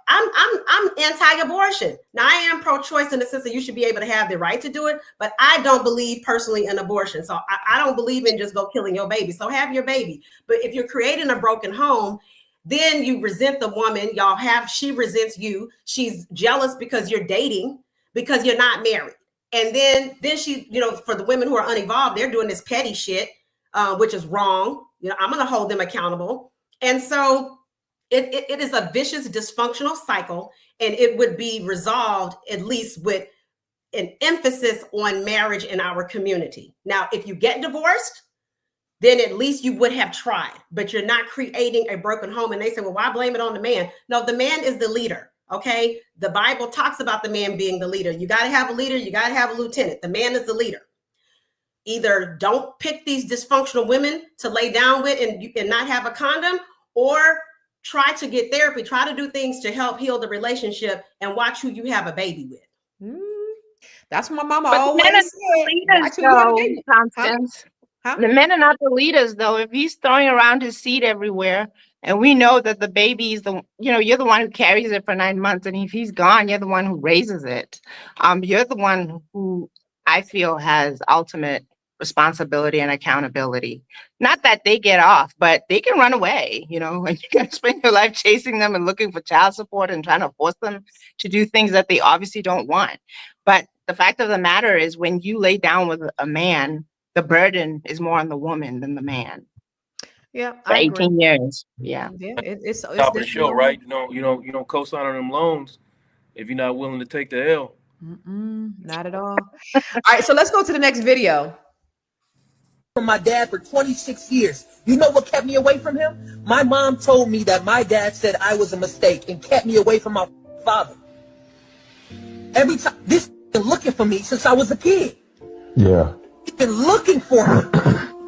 S2: I'm anti-abortion. Now I am pro-choice in the sense that you should be able to have the right to do it, but I don't believe personally in abortion. So I don't believe in just go killing your baby. So have your baby. But if you're creating a broken home, then you resent the woman. She resents you. She's jealous because you're dating, because you're not married. And then she, for the women who are unevolved, they're doing this petty shit, which is wrong. I'm going to hold them accountable. And so it is a vicious, dysfunctional cycle, and it would be resolved at least with an emphasis on marriage in our community. Now, if you get divorced, then at least you would have tried, but you're not creating a broken home. And they say, well, why blame it on the man? No, the man is the leader. Okay. The Bible talks about the man being the leader. You got to have a leader. You got to have a lieutenant. The man is the leader. Either don't pick these dysfunctional women to lay down with and not have a condom, or try to get therapy, try to do things to help heal the relationship, and watch who you have a baby with.
S3: That's what my mama
S4: But
S3: always said.
S4: Constance. Huh? The men are not the leaders, though. If he's throwing around his seed everywhere, and we know that the baby is you're the one who carries it for 9 months, and if he's gone, you're the one who raises it. You're the one who I feel has ultimate responsibility and accountability. Not that they get off, but they can run away, and you can spend your life chasing them and looking for child support and trying to force them to do things that they obviously don't want. But the fact of the matter is, when you lay down with a man, the burden is more on the woman than the man.
S3: Yeah,
S4: for 18 years. Yeah.
S3: It's
S6: top of the show, right? You don't co-sign on them loans if you're not willing to take the L.
S3: Not at all. All right, so let's go to the next video.
S9: From my dad for 26 years. You know what kept me away from him? My mom told me that my dad said I was a mistake and kept me away from my father. Every time, this been looking for me since I was a kid.
S10: Yeah.
S9: He's been looking for me.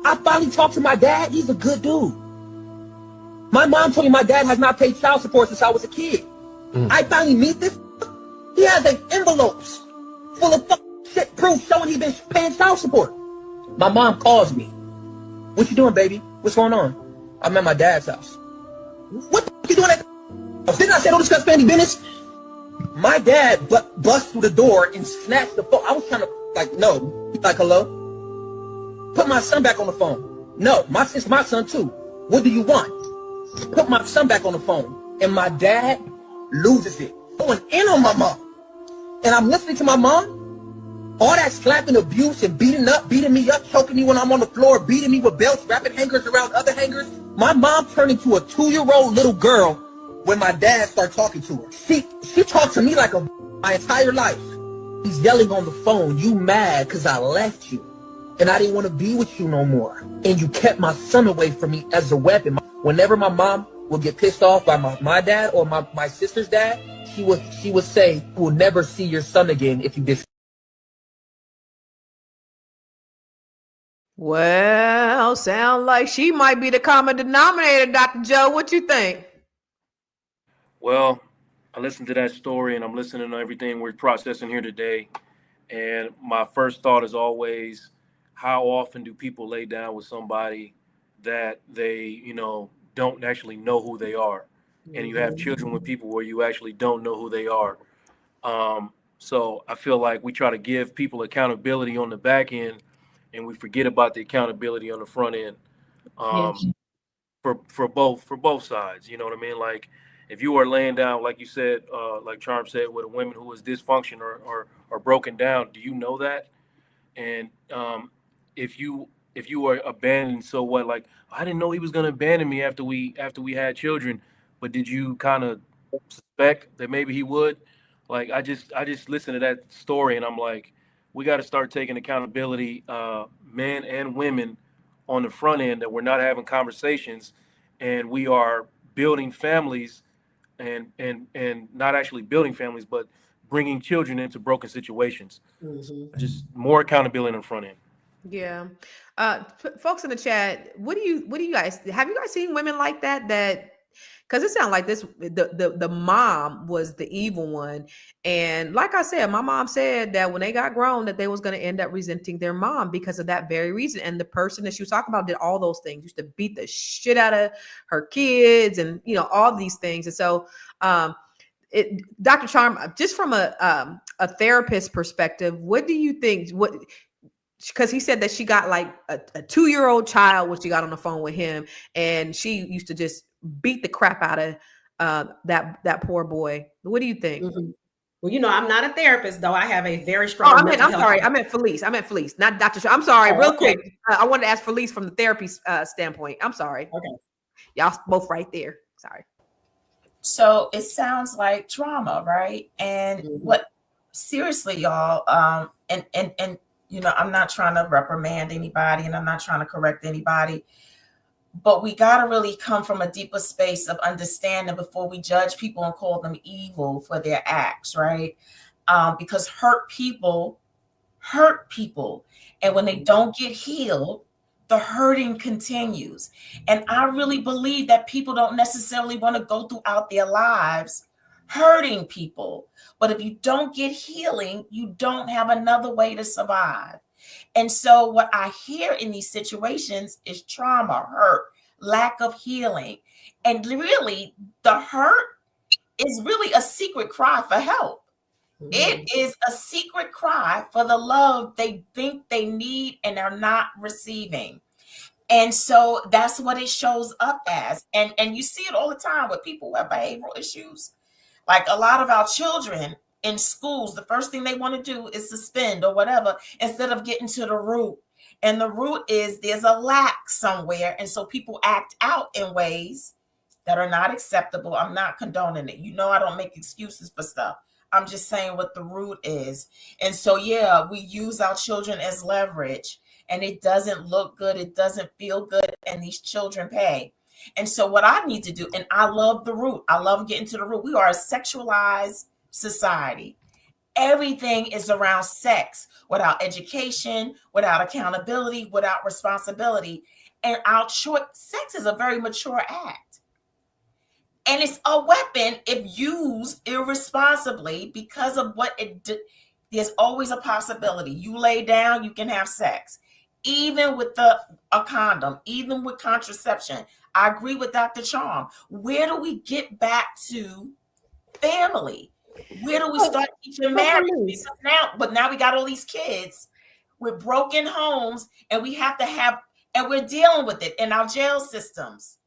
S9: I finally talked to my dad. He's a good dude. My mom told me my dad has not paid child support since I was a kid. I finally meet this. He has envelopes full of shit proof showing he's been paying child support. My mom calls me. What you doing, baby? What's going on? I'm at my dad's house. What the fuck you doing at the house? Didn't I say don't discuss family business? My dad bust through the door and snatched the phone. I was trying to, no. He's like, hello? Put my son back on the phone. No, it's my son too. What do you want? Put my son back on the phone. And my dad loses it. Going in on my mom. And I'm listening to my mom. All that slapping, abuse, and beating me up, choking me when I'm on the floor, beating me with belts, wrapping hangers around other hangers. My mom turned into a 2-year-old little girl when my dad started talking to her. She talked to me like my entire life. He's yelling on the phone, you mad because I left you. And I didn't want to be with you no more. And you kept my son away from me as a weapon. Whenever my mom would get pissed off by my dad or my sister's dad, she would say, we'll never see your son again if you did.
S3: Well, sound like she might be the common denominator, Dr. Joe. What you think?
S6: Well, I listened to that story and I'm listening to everything we're processing here today. And my first thought is always, how often do people lay down with somebody that they, don't actually know who they are? And you have children with people where you actually don't know who they are. So I feel like we try to give people accountability on the back end and we forget about the accountability on the front end. For both sides, you know what I mean? Like if you are laying down, like you said, like Charm said, with a woman who is dysfunction or broken down, do you know that? And if you are abandoned, so what? Like, I didn't know he was gonna abandon me after we had children, but did you kind of suspect that maybe he would? Like, I just listened to that story and I'm like, we got to start taking accountability, men and women, on the front end, that we're not having conversations and we are building families and not actually building families, but bringing children into broken situations. Just more accountability on the front end.
S3: Yeah. Folks in the chat, what do you guys, have you guys seen women like that Because it sounded like the mom was the evil one. And like I said, my mom said that when they got grown, that they was going to end up resenting their mom because of that very reason. And the person that she was talking about did all those things, used to beat the shit out of her kids and, all these things. And so, Dr. Charm, just from a therapist perspective, what do you think? Because he said that she got like a 2-year-old child when she got on the phone with him, and she used to just beat the crap out of that poor boy. What do you think?
S2: Mm-hmm. Well, I'm not a therapist, though. I have a very strong.
S3: I'm sorry. I meant Felice, not Dr. Charm. I'm sorry. Real quick, I wanted to ask Felice from the therapy standpoint. I'm sorry. Okay, y'all both right there. Sorry.
S5: So it sounds like trauma, right? And what seriously, y'all, and I'm not trying to reprimand anybody and I'm not trying to correct anybody, but we got to really come from a deeper space of understanding before we judge people and call them evil for their acts, right? Because hurt people. And when they don't get healed, the hurting continues. And I really believe that people don't necessarily want to go throughout their lives hurting people. But if you don't get healing, you don't have another way to survive. And so what I hear in these situations is trauma, hurt, lack of healing. And really, the hurt is really a secret cry for help. It is a secret cry for the love they think they need and are not receiving. And so that's what it shows up as. And you see it all the time with people who have behavioral issues. Like a lot of our children in schools, the first thing they want to do is suspend or whatever, instead of getting to the root. And the root is there's a lack somewhere. And so people act out in ways that are not acceptable. I'm not condoning it. I don't make excuses for stuff. I'm just saying what the root is. And so, we use our children as leverage, and it doesn't look good. It doesn't feel good. And these children pay. And so what I need to do, and I love the root. I love getting to the root. We are a sexualized society. Everything is around sex, without education, without accountability, without responsibility. And sex is a very mature act. And it's a weapon if used irresponsibly because of what there's always a possibility. You lay down, you can have sex. Even with a condom, even with contraception. I agree with Dr. Charm. Where do we get back to family? Where do we start teaching marriage? But now we got all these kids with broken homes, and and we're dealing with it in our jail systems.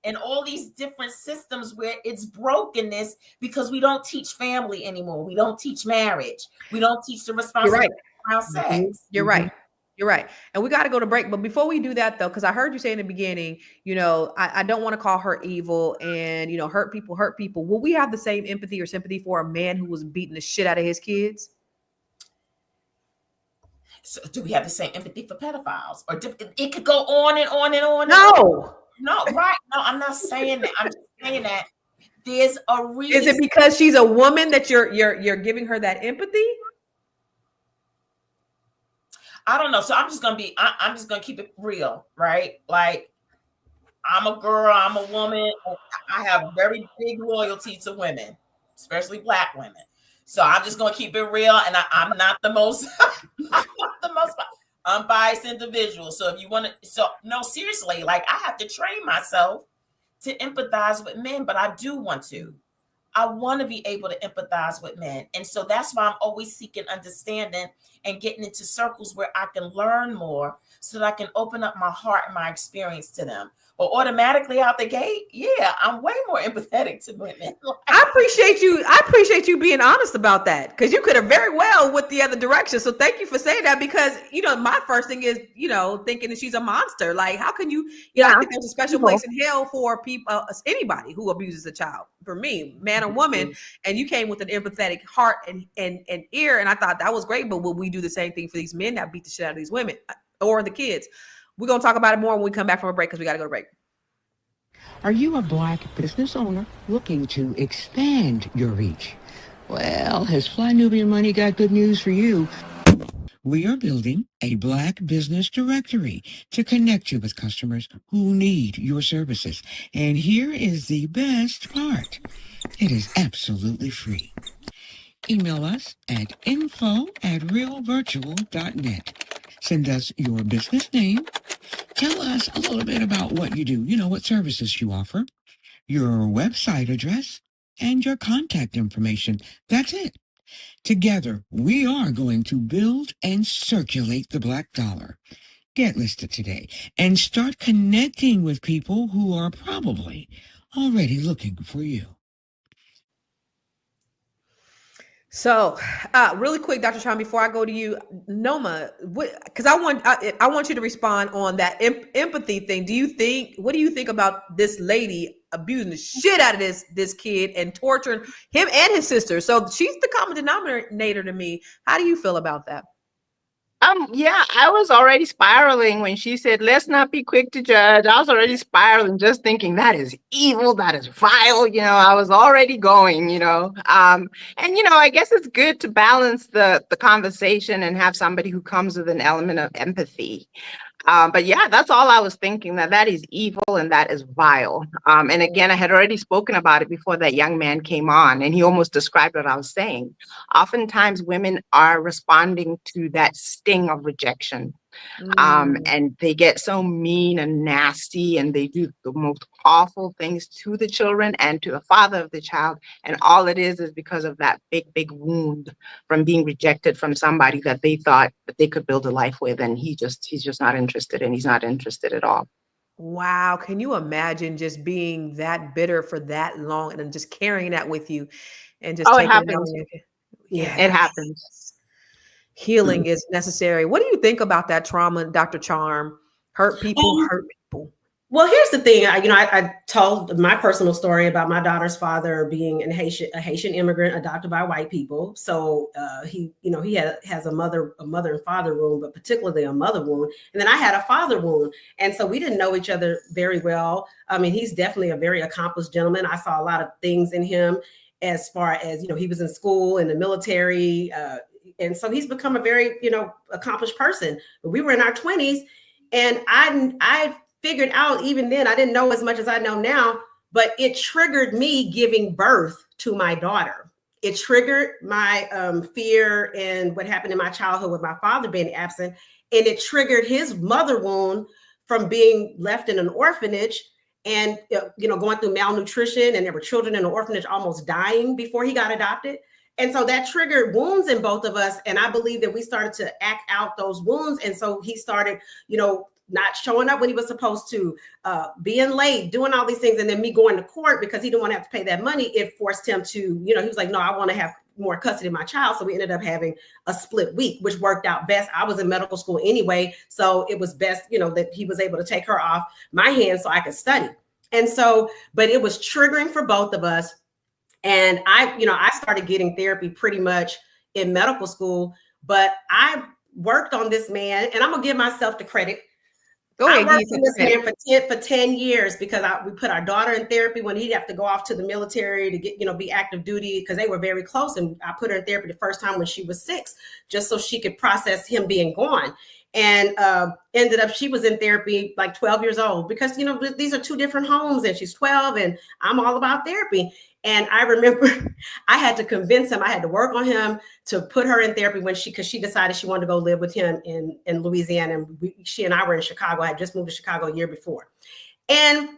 S5: And all these different systems where it's brokenness because we don't teach family anymore. We don't teach marriage. We don't teach the responsibility around sex.
S3: You're right. You're right. And we got to go to break. But before we do that, though, because I heard you say in the beginning, I don't want to call her evil and, hurt people. Will we have the same empathy or sympathy for a man who was beating the shit out of his kids?
S5: So do we have the same empathy for pedophiles? Or it could go on and on and on. No, right. No, I'm not saying that. I'm just saying that there's a reason.
S3: Is it because she's a woman that you're giving her that empathy?
S5: I don't know. So I'm just gonna keep it real, right? Like, I'm a girl, I'm a woman. I have very big loyalty to women, especially Black women. So I'm just gonna keep it real, and I'm not the most unbiased individual. So if you want to, no, seriously, like I have to train myself to empathize with men, but I do want to. I want to be able to empathize with men. And so that's why I'm always seeking understanding and getting into circles where I can learn more so that I can open up my heart and my experience to them. But automatically out the gate, I'm way more empathetic to women.
S3: I appreciate you being honest about that, because you could have very well went the other direction. So thank you for saying that, because my first thing is thinking that she's a monster. Like, how can you? I think there's a special place in hell for people, anybody who abuses a child. For me, man or woman, and you came with an empathetic heart and ear, and I thought that was great. But will we do the same thing for these men that beat the shit out of these women or the kids? We're going to talk about it more when we come back from a break, because we got to go to break.
S10: Are you a Black business owner looking to expand your reach? Well, has Fly Nubian Money got good news for you? We are building a Black business directory to connect you with customers who need your services. And here is the best part. It is absolutely free. Email us at info@realvirtual.net. Send us your business name. Tell us a little bit about what you do, what services you offer, your website address, and your contact information. That's it. Together, we are going to build and circulate the Black dollar. Get listed today and start connecting with people who are probably already looking for you.
S3: So, really quick, Dr. Sean, before I go to you, Noma, because I want you to respond on that empathy thing. What do you think about this lady abusing the shit out of this kid and torturing him and his sister? So she's the common denominator to me. How do you feel about that?
S4: Yeah, I was already spiraling when she said, let's not be quick to judge. I was already spiraling, just thinking that is evil, that is vile. I was already going, and, I guess it's good to balance the conversation and have somebody who comes with an element of empathy. But yeah, that's all I was thinking, that is evil and that is vile. And again, I had already spoken about it before that young man came on, and he almost described what I was saying. Oftentimes women are responding to that sting of rejection. And they get so mean and nasty, and they do the most awful things to the children and to the father of the child. And all it is because of that big wound from being rejected from somebody that they thought that they could build a life with. And he's just not interested, and he's not interested at all.
S3: Wow. Can you imagine just being that bitter for that long and then just carrying that with you and just taking
S4: it happens.
S3: Yeah,
S4: it happens.
S3: Healing is necessary. What do you think about that trauma, Dr. Charm? Hurt people.
S2: Well, here's the thing. I told my personal story about my daughter's father being a Haitian immigrant adopted by white people. So he has a mother and father wound, but particularly a mother wound. And then I had a father wound. And so we didn't know each other very well. I mean, he's definitely a very accomplished gentleman. I saw a lot of things in him as far as, he was in school, in the military. And so he's become a very, accomplished person. But we were in our 20s, and I figured out even then, I didn't know as much as I know now, but it triggered me giving birth to my daughter. It triggered my fear and what happened in my childhood with my father being absent. And it triggered his mother wound from being left in an orphanage and, going through malnutrition. And there were children in the orphanage almost dying before he got adopted. And so that triggered wounds in both of us. And I believe that we started to act out those wounds. And so he started, not showing up when he was supposed to, being late, doing all these things. And then me going to court because he didn't want to have to pay that money. It forced him to, he was like, no, I want to have more custody of my child. So we ended up having a split week, which worked out best. I was in medical school anyway. So it was best, that he was able to take her off my hands so I could study. And so, but it was triggering for both of us. And I started getting therapy pretty much in medical school, but I worked on this man, and I'm going to give myself the credit. I worked with this man for 10 years because we put our daughter in therapy when he'd have to go off to the military to get, be active duty, because they were very close. And I put her in therapy the first time when she was 6, just so she could process him being gone. And ended up, she was in therapy like 12 years old because, these are 2 different homes, and she's 12 and I'm all about therapy. And I remember I had to convince him, I had to work on him to put her in therapy because she decided she wanted to go live with him in Louisiana. And she and I were in Chicago. I had just moved to Chicago a year before. And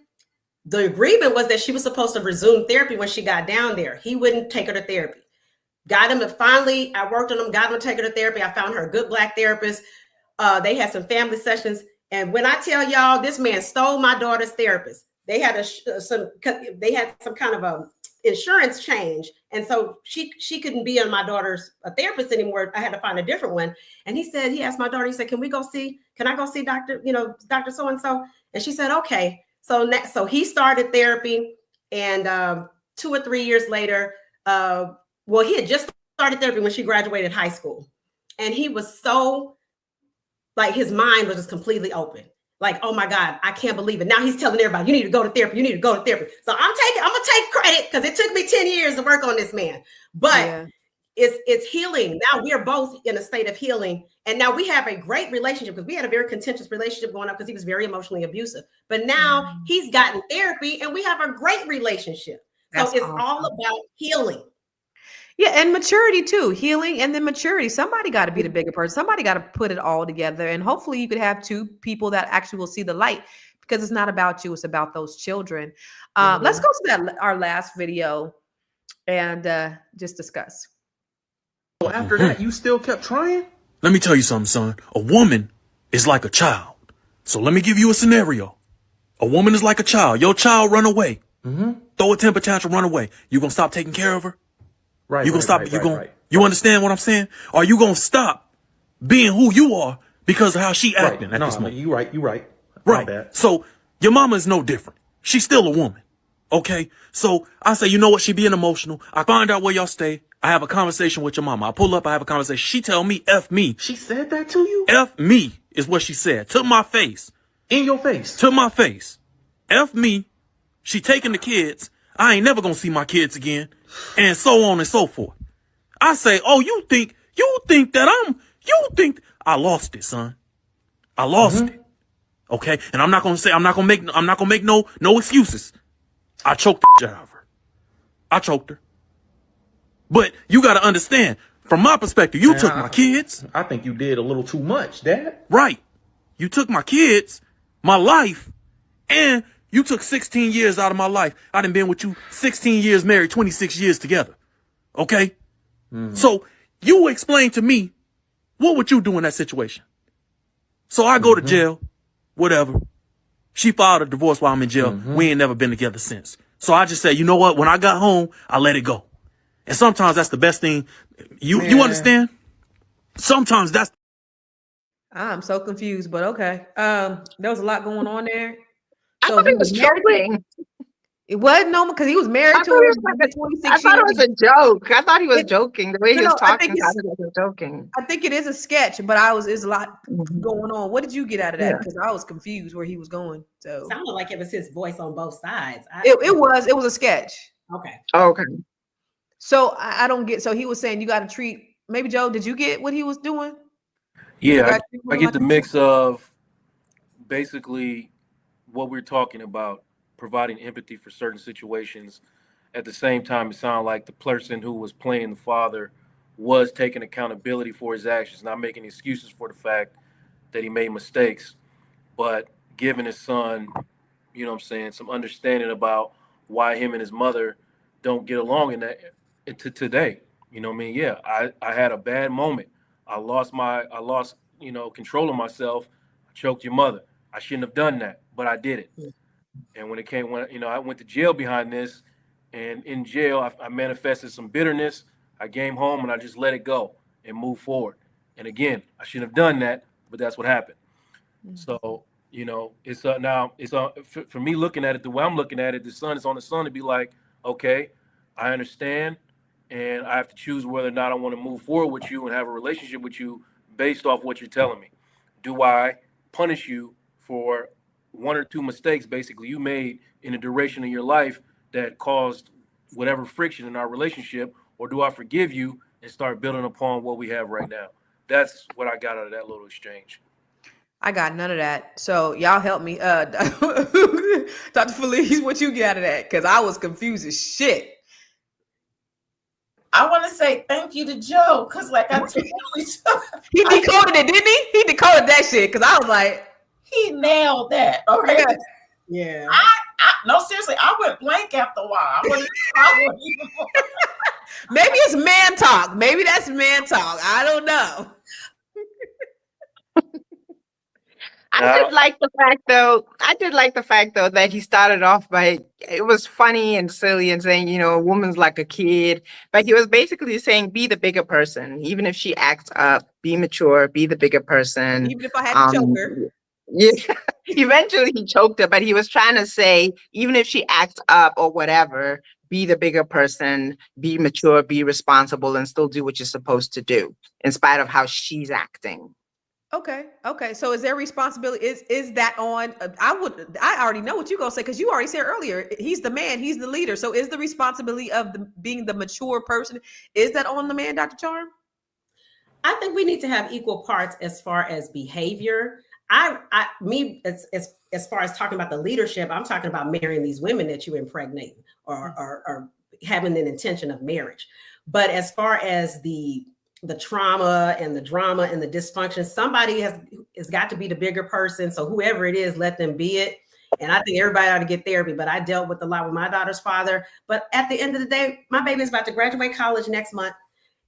S2: the agreement was that she was supposed to resume therapy when she got down there. He wouldn't take her to therapy. Got him to finally, I worked on him, got him to take her to therapy. I found her a good Black therapist. They had some family sessions. And when I tell y'all, this man stole my daughter's therapist. They had some kind of a insurance change. And so she couldn't be on my daughter's therapist anymore. I had to find a different one. And he asked my daughter, he said, can I go see Dr. So-and-so? And she said, okay. So he started therapy, and 2 or 3 years later, he had just started therapy when she graduated high school. And he was so, like, his mind was just completely open. Like, oh my God, I can't believe it. Now he's telling everybody, you need to go to therapy. You need to go to therapy. So I'm going to take credit because it took me 10 years to work on this man. But it's healing. Now we are both in a state of healing. And now we have a great relationship because we had a very contentious relationship going on because he was very emotionally abusive. But now he's gotten therapy and we have a great relationship.
S3: That's
S2: so it's
S3: awesome.
S2: all about healing.
S3: Yeah, and maturity too. Healing and then maturity. Somebody got to be the bigger person. Somebody got to put it all together. And hopefully you could have two people that actually will see the light because it's not about you, it's about those children. Let's go to our last video and just discuss.
S9: So after that, you still kept trying?
S11: Let me tell you something, son. A woman is like a child. So let me give you a scenario. A woman is like a child. Your child run away. Throw a temper tantrum, run away. You gonna stop taking care of her?
S9: Right.
S11: You gonna stop? You understand what I'm saying? Are you gonna stop being who you are because of how she acting at this moment?
S9: You right.
S11: Right.
S9: My bad.
S11: So your mama is no different. She's still a woman. Okay. So I say, you know what? She being emotional. I find out where y'all stay. I have a conversation with your mama. I pull up. I have a conversation. She tell me, F me.
S9: She said that to you?
S11: F me is what she said to my face.
S9: In your face?
S11: To my face. F me. She taking the kids. I ain't never gonna see my kids again. And so on and so forth. I say, oh, you think I lost it, son. I lost it. Okay. And I'm not gonna make no excuses. I choked the shit out of her. I choked her. But you gotta understand, from my perspective, you took my kids.
S9: I think you did a little too much, Dad.
S11: Right. You took my kids, my life, and you took 16 years out of my life. I done been with you 16 years married, 26 years together. Okay? So you explain to me, what would you do in that situation? So I go to jail, whatever. She filed a divorce while I'm in jail. We ain't never been together since. So I just say, you know what? When I got home, I let it go. And sometimes that's the best thing. You understand? Sometimes that's.
S3: I'm so confused, but okay. There was a lot going on there.
S4: I thought he was joking.
S3: It wasn't Noma because he was married to her.
S4: I thought it was a joke. I thought he was joking. The way he was talking, I thought he was joking.
S3: I think it is a sketch, but there's a lot going on. What did you get out of that? Because I was confused where he was going. So
S2: it sounded like it was his voice on both sides.
S3: It was a sketch.
S2: Okay.
S4: Okay.
S3: So I don't get. So he was saying you got to treat. Maybe Joe, did you get what he was doing?
S6: Yeah, I get the mix of basically what we're talking about, providing empathy for certain situations. At the same time, it sounded like the person who was playing the father was taking accountability for his actions, not making excuses for the fact that he made mistakes, but giving his son, you know what I'm saying, some understanding about why him and his mother don't get along in that to today. You know what I mean? Yeah, I had a bad moment. I lost control of myself. I choked your mother. I shouldn't have done that, but I did it. And when I went to jail behind this, and in jail, I manifested some bitterness. I came home and I just let it go and move forward. And again, I shouldn't have done that, but that's what happened. So, it's for me looking at it the way I'm looking at it, the son is on the son to be like, okay, I understand. And I have to choose whether or not I want to move forward with you and have a relationship with you based off what you're telling me. Do I punish you for one or two mistakes basically you made in the duration of your life that caused whatever friction in our relationship, or do I forgive you and start building upon what we have right now? That's what I got out of that little exchange.
S3: I got none of that. So y'all help me. Dr. Felice, what you get out of that? Because I was confused as shit.
S5: I want to say thank you to Joe because, like, I totally
S3: he decoded it, didn't he? He decoded that shit because I was like,
S5: he nailed that. Okay.
S2: Yeah.
S5: No, seriously, I went blank after a while. I wouldn't even more.
S3: Maybe it's man talk. Maybe that's man talk. I don't know.
S4: I did like the fact though that he started off by, it was funny and silly and saying, a woman's like a kid, but he was basically saying, be the bigger person. Even if she acts up, be mature, be the bigger person.
S3: Even if I had to choke her.
S4: Yeah, eventually he choked her, but he was trying to say, even if she acts up or whatever, be the bigger person, be mature, be responsible, and still do what you're supposed to do in spite of how she's acting.
S3: Okay. Okay. So is there responsibility? Is that on? I already know what you're gonna say because you already said earlier. He's the man. He's the leader. So is the responsibility of being the mature person? Is that on the man, Dr. Charm?
S2: I think we need to have equal parts as far as behavior. As far as talking about the leadership, I'm talking about marrying these women that you impregnate or having an intention of marriage. But as far as the trauma and the drama and the dysfunction, somebody has got to be the bigger person. So whoever it is, let them be it. And I think everybody ought to get therapy. But I dealt with a lot with my daughter's father. But at the end of the day, my baby is about to graduate college next month.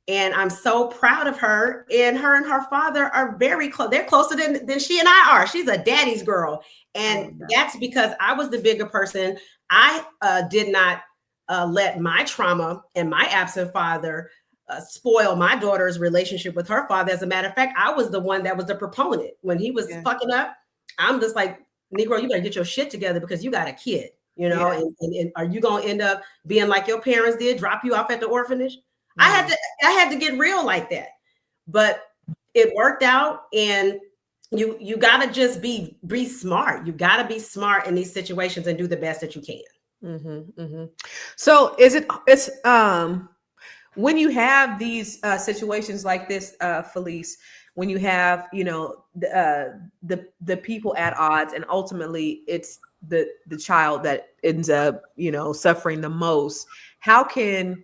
S2: And I'm so proud of her. And her father are very close. They're closer than she and I are. She's a daddy's girl. And that's because I was the bigger person. I did not let my trauma and my absent father spoil my daughter's relationship with her father. As a matter of fact, I was the one that was the proponent. When he was fucking up, I'm just like, Negro, you better get your shit together because you got a kid, and are you going to end up being like your parents did, drop you off at the orphanage? I had to get real like that, but it worked out. And you got to just be smart. You got to be smart in these situations and do the best that you can.
S3: So it's when you have these situations like this, Felice, when you have, the people at odds, and ultimately it's the child that ends up, suffering the most. How can,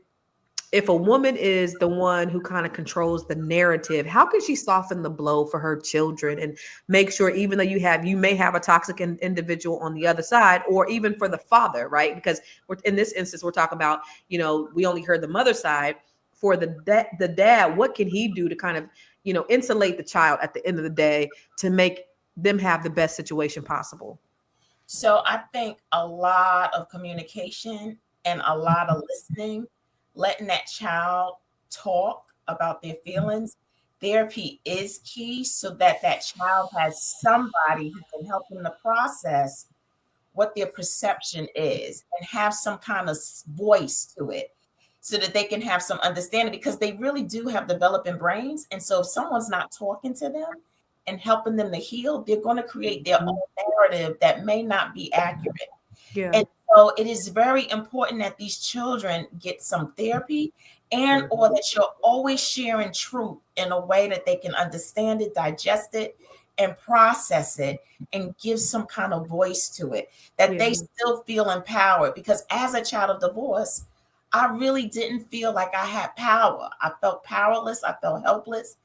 S3: if a woman is the one who kind of controls the narrative, how can she soften the blow for her children and make sure, even though you may have a toxic individual on the other side, or even for the father, right? Because in this instance, we're talking about, we only heard the mother side. For the dad, what can he do to kind of, insulate the child at the end of the day to make them have the best situation possible?
S5: So I think a lot of communication and a lot of listening, letting that child talk about their feelings. Therapy is key so that child has somebody who can help them to process what their perception is and have some kind of voice to it so that they can have some understanding, because they really do have developing brains. And so if someone's not talking to them and helping them to heal, they're going to create their own narrative that may not be accurate.
S3: Yeah.
S5: And so it is very important that these children get some therapy, and or that you're always sharing truth in a way that they can understand it, digest it, and process it, and give some kind of voice to it, that they still feel empowered. Because as a child of divorce, I really didn't feel like I had power. I felt powerless. I felt helpless.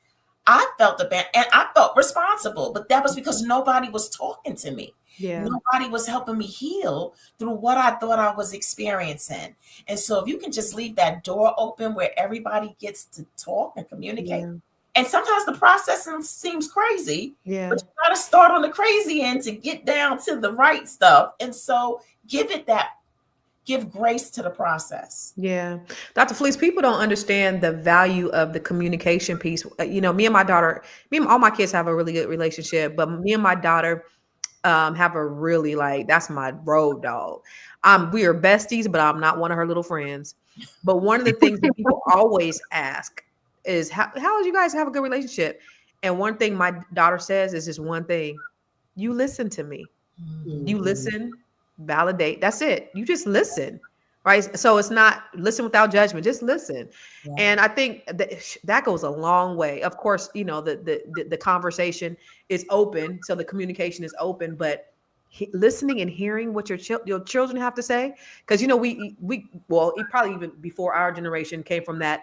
S5: I felt abandoned, and I felt responsible, but that was because nobody was talking to me.
S3: Yeah.
S5: Nobody was helping me heal through what I thought I was experiencing. And so if you can just leave that door open where everybody gets to talk and communicate.
S3: Yeah.
S5: And sometimes the processing seems crazy,
S3: Yeah.
S5: but you got to start on the crazy end to get down to the right stuff. And so give grace to the process.
S3: Yeah. Dr. Felice, people don't understand the value of the communication piece. Me and all my kids have a really good relationship, but me and my daughter have a really, that's my road dog. We are besties, but I'm not one of her little friends. But one of the things that people always ask is how do you guys have a good relationship? And one thing my daughter says is just one thing: you listen to me. You listen, validate. That's it. You just listen, right? So it's not listen without judgment. Just listen.
S5: Yeah.
S3: And I think that goes a long way. Of course, the conversation is open, so the communication is open, but listening and hearing what your children have to say, because it probably even before our generation came from that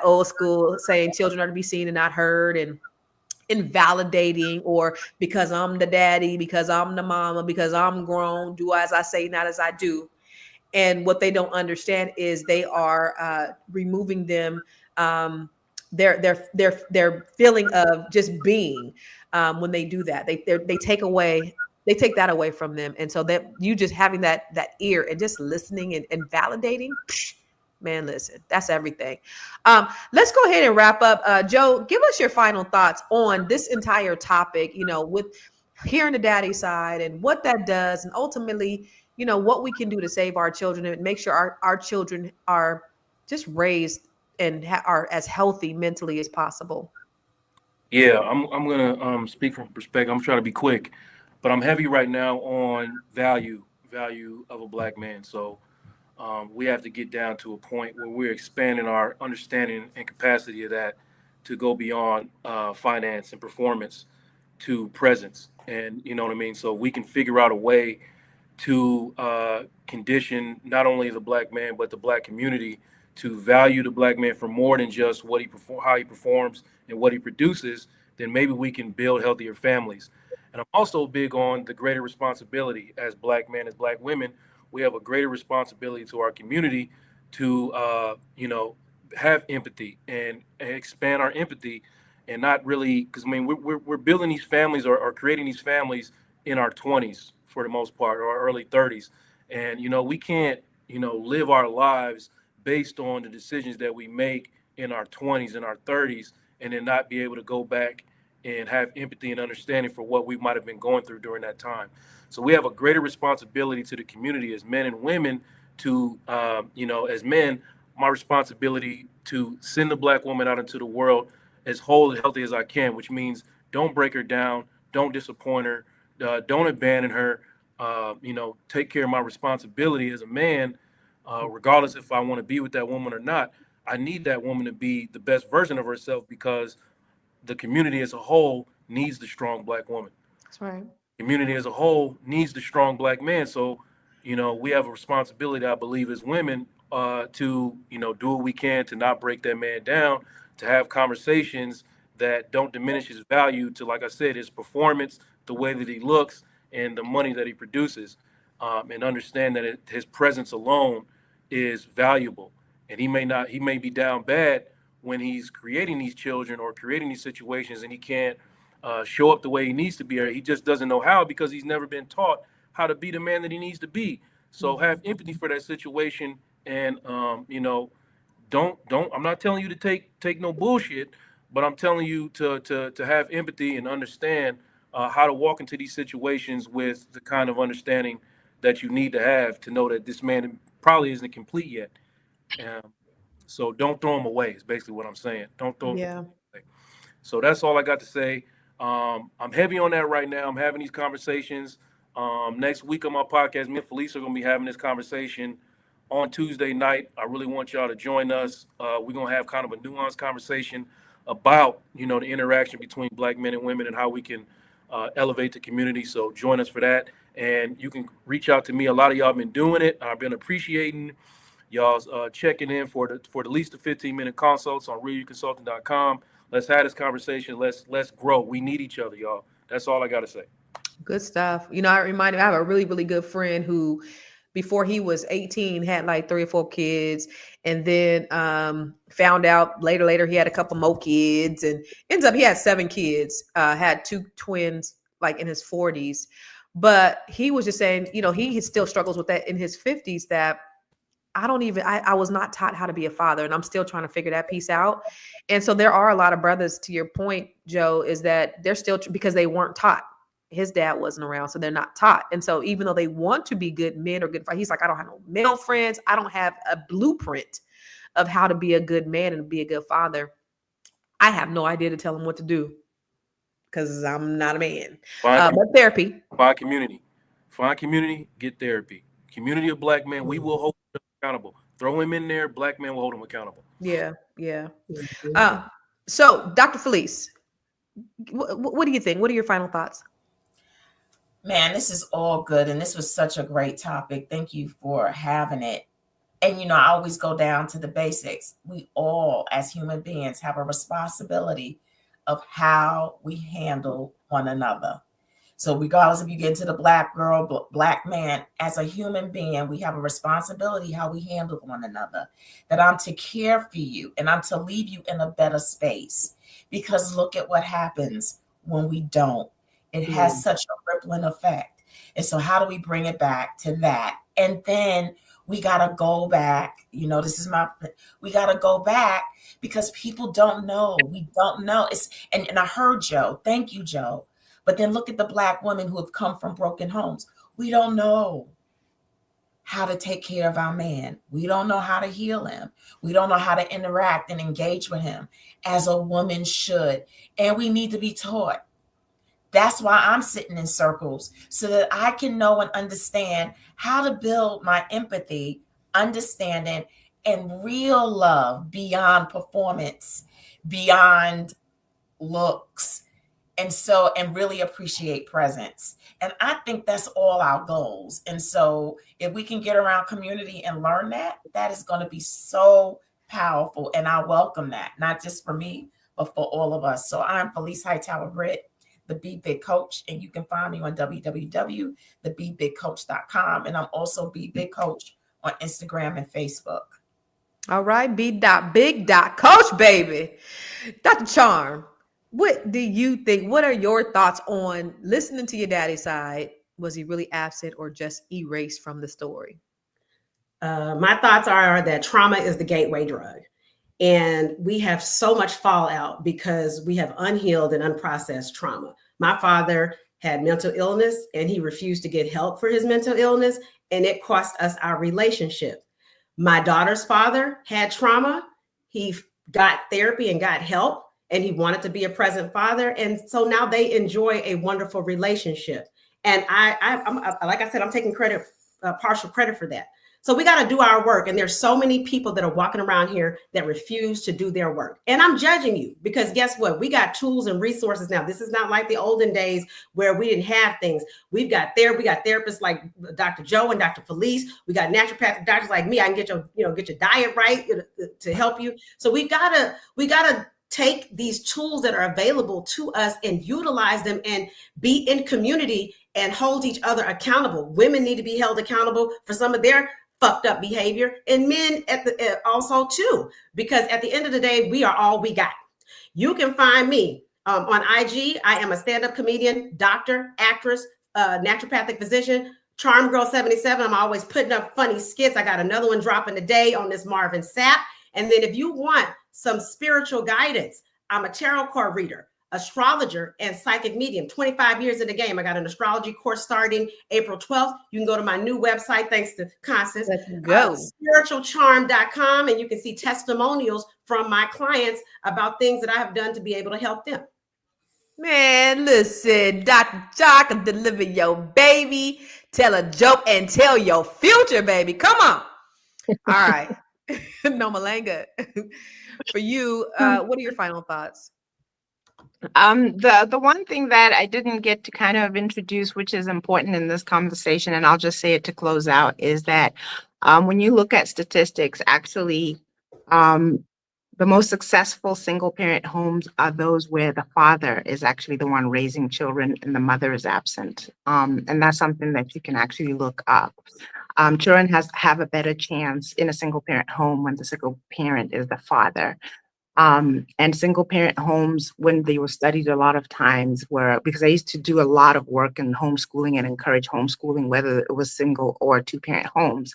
S3: old school saying children are to be seen and not heard, and invalidating, or because I'm the daddy, because I'm the mama, because I'm grown, do as I say, not as I do. And what they don't understand is they are removing them, their feeling of just being, when they do that. They take that away from them. And so that you just having that ear and just listening and validating, man, listen, that's everything. Let's go ahead and wrap up. Joe, give us your final thoughts on this entire topic, with hearing the daddy side and what that does, and ultimately, what we can do to save our children and make sure our children are just raised and are as healthy mentally as possible.
S6: Yeah, I'm gonna speak from perspective. I'm trying to be quick, but I'm heavy right now on value of a black man. So we have to get down to a point where we're expanding our understanding and capacity of that to go beyond finance and performance to presence, and you know what I mean. So we can figure out a way to condition not only the black man but the black community to value the black man for more than just what he how he performs and what he produces. Then maybe we can build healthier families. And I'm also big on the greater responsibility as black men, as black women. We have a greater responsibility to our community to have empathy and expand our empathy, and not really, because I mean we're building these families, or creating these families in our 20s for the most part, or early 30s. And we can't live our lives based on the decisions that we make in our 20s and our 30s, and then not be able to go back and have empathy and understanding for what we might have been going through during that time. So we have a greater responsibility to the community as men and women to as men, my responsibility to send the black woman out into the world as whole and healthy as I can, which means don't break her down, don't disappoint her, don't abandon her. Take care of my responsibility as a man, regardless if I want to be with that woman or not. I need that woman to be the best version of herself, because the community as a whole needs the strong black woman.
S3: That's right.
S6: Community as a whole needs the strong black man. So, we have a responsibility, I believe, as women, to, do what we can to not break that man down, to have conversations that don't diminish his value to, like I said, his performance, the way that he looks, and the money that he produces, and understand that his presence alone is valuable. And he may be down bad when he's creating these children or creating these situations, and he can't show up the way he needs to be, or he just doesn't know how, because he's never been taught how to be the man that he needs to be. So have empathy for that situation, and don't. I'm not telling you to take no bullshit, but I'm telling you to have empathy and understand how to walk into these situations with the kind of understanding that you need to have to know that this man probably isn't complete yet. So don't throw him away. Is basically what I'm saying. Don't throw him
S3: Yeah.
S6: away. So that's all I got to say. I'm heavy on that right now. I'm having these conversations. Next week on my podcast, me and Felice are going to be having this conversation on Tuesday night. I really want y'all to join us. We're going to have kind of a nuanced conversation about, the interaction between black men and women and how we can elevate the community. So join us for that. And you can reach out to me. A lot of y'all have been doing it. I've been appreciating y'all's checking in for the least the 15-minute consults on realconsulting.com. Let's have this conversation. Let's grow. We need each other, y'all. That's all I got to say.
S3: Good stuff. I have a really, really good friend who, before he was 18, had like 3 or 4 kids, and then found out later he had a couple more kids, and ends up he had 7 kids, had 2 twins like in his 40s. But he was just saying, he still struggles with that in his 50s, that I was not taught how to be a father, and I'm still trying to figure that piece out. And so there are a lot of brothers, to your point, Joe, is that they're still, because they weren't taught. His dad wasn't around, so they're not taught. And so even though they want to be good men or good, he's like, I don't have no male friends. I don't have a blueprint of how to be a good man and be a good father. I have no idea to tell him what to do, because I'm not a man. But therapy.
S6: Find community. Find community, get therapy. Community of black men, we will hold them accountable. Throw him in there, black men will hold him accountable.
S3: Yeah. So, Dr. Felice, what do you think? What are your final thoughts?
S5: Man, this is all good. And this was such a great topic. Thank you for having it. And, I always go down to the basics. We all, as human beings, have a responsibility of how we handle one another. So regardless if you get into the black girl, black man, as a human being, we have a responsibility how we handle one another, that I'm to care for you and I'm to leave you in a better space. Because look at what happens when we don't. It has such a rippling effect. And so how do we bring it back to that? And then we got to go back. We got to go back because people don't know. We don't know. And I heard Joe. Thank you, Joe. But then look at the black women who have come from broken homes. We don't know. how to take care of our man. We don't know how to heal him. We don't know how to interact and engage with him as a woman should. And we need to be taught. That's why I'm sitting in circles, so that I can know and understand how to build my empathy, understanding, and real love beyond performance, beyond looks, and really appreciate presence. And I think that's all our goals. And so if we can get around community and learn that, that is going to be so powerful. And I welcome that, not just for me, but for all of us. So I'm Felice Hightower Britt, the Be Big Coach, and you can find me on www.thebebigcoach.com. And I'm also Be Big Coach on Instagram and Facebook.
S3: All right, Be.Big.Coach, baby. Dr. Charm, what do you think? What are your thoughts on listening to your daddy's side? Was he really absent or just erased from the story?
S2: My thoughts are that trauma is the gateway drug. And we have so much fallout because we have unhealed and unprocessed trauma. My father had mental illness and he refused to get help for his mental illness, and it cost us our relationship. My daughter's father had trauma. He got therapy and got help, and he wanted to be a present father. And so now they enjoy a wonderful relationship. And I'm like I said, I'm taking credit, partial credit for that. So we got to do our work. And there's so many people that are walking around here that refuse to do their work. And I'm judging you because guess what? We got tools and resources now. This is not like the olden days where we didn't have things. We've got therapy. We got therapists like Dr. Joe and Dr. Felice. We got naturopathic doctors like me. I can get your diet right to help you. So we gotta take these tools that are available to us and utilize them and be in community and hold each other accountable. Women need to be held accountable for some of their fucked up behavior, and men also too, because at the end of the day, we are all we got. You can find me on IG. I am a stand-up comedian, doctor, actress, naturopathic physician, Charm Girl 77. I'm always putting up funny skits. I got another one dropping today on this Marvin Sapp. And then if you want some spiritual guidance, I'm a tarot card reader, astrologer, and psychic medium. 25 years in the game. I got an astrology course starting April 12th. You can go to my new website, thanks to Constance, spiritualcharm.com, and you can see testimonials from my clients about things that I have done to be able to help them.
S3: Man, listen, Dr. Jock can deliver your baby, tell a joke, and tell your future, baby. Come on. All right. Noma Langa, for you, what are your final thoughts?
S4: The one thing that I didn't get to kind of introduce, which is important in this conversation, and I'll just say it to close out, is that when you look at statistics, actually, the most successful single parent homes are those where the father is actually the one raising children and the mother is absent. And that's something that you can actually look up. Children have a better chance in a single parent home when the single parent is the father. And single parent homes, when they were studied a lot of times, were because I used to do a lot of work in homeschooling and encourage homeschooling, whether it was single or two parent homes,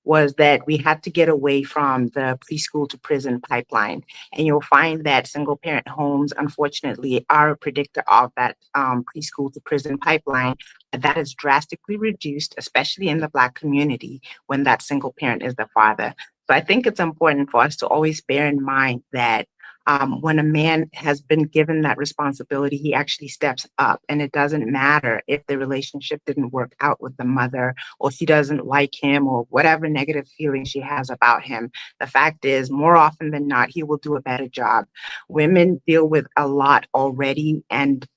S4: was that we had to get away from the preschool to prison pipeline. And you'll find that single parent homes, unfortunately, are a predictor of that preschool to prison pipeline. That is drastically reduced, especially in the Black community, when that single parent is the father. So I think it's important for us to always bear in mind that when a man has been given that responsibility, he actually steps up. And it doesn't matter if the relationship didn't work out with the mother, or she doesn't like him, or whatever negative feeling she has about him. The fact is, more often than not, he will do a better job. Women deal with a lot already. And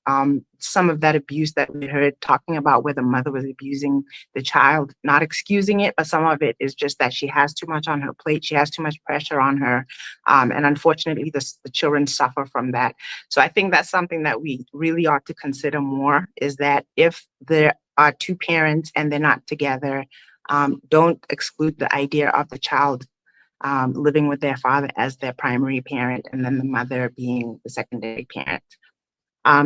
S4: some of that abuse that we heard talking about, where the mother was abusing the child, not excusing it, but some of it is just that she has too much on her plate. She has too much pressure on her. And unfortunately, the children suffer from that. So I think that's something that we really ought to consider more, is that if there are two parents and they're not together, don't exclude the idea of the child living with their father as their primary parent, and then the mother being the secondary parent.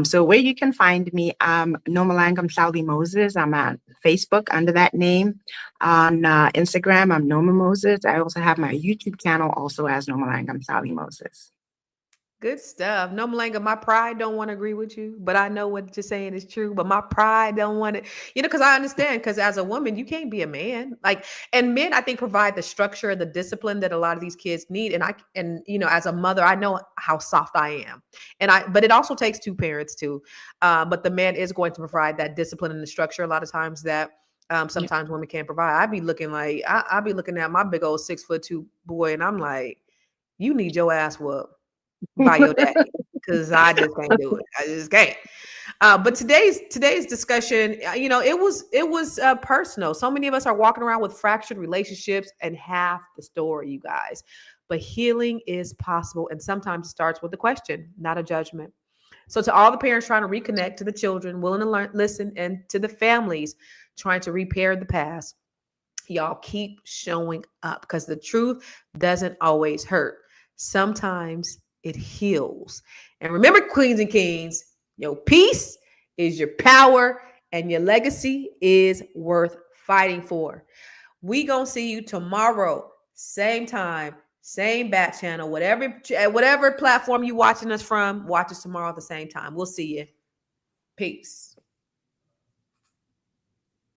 S4: So where you can find me, Noma Langam Sally Moses. I'm on Facebook under that name. On Instagram, I'm Noma Moses. I also have my YouTube channel also as Noma Langam Sally Moses.
S3: Good stuff. No, Malanga, my pride don't want to agree with you, but I know what you're saying is true. But my pride don't want to, because I understand. Because as a woman, you can't be a man. And men, I think, provide the structure and the discipline that a lot of these kids need. And as a mother, I know how soft I am, but it also takes two parents too. But the man is going to provide that discipline and the structure a lot of times that sometimes women can't provide. I'd be looking at my big old 6'2" boy, and I'm like, you need your ass whooped by your daddy, because I just can't do it. I just can't. But today's discussion, it was personal. So many of us are walking around with fractured relationships and half the story, you guys. But healing is possible, and sometimes it starts with a question, not a judgment. So to all the parents trying to reconnect, to the children willing to learn, listen, and to the families trying to repair the past, y'all keep showing up, because the truth doesn't always hurt. Sometimes it heals. And remember, queens and kings, your peace is your power and your legacy is worth fighting for. We gonna see you tomorrow, same time, same back channel, whatever platform you watching us from. Watch us tomorrow at the same time. We'll see you. Peace.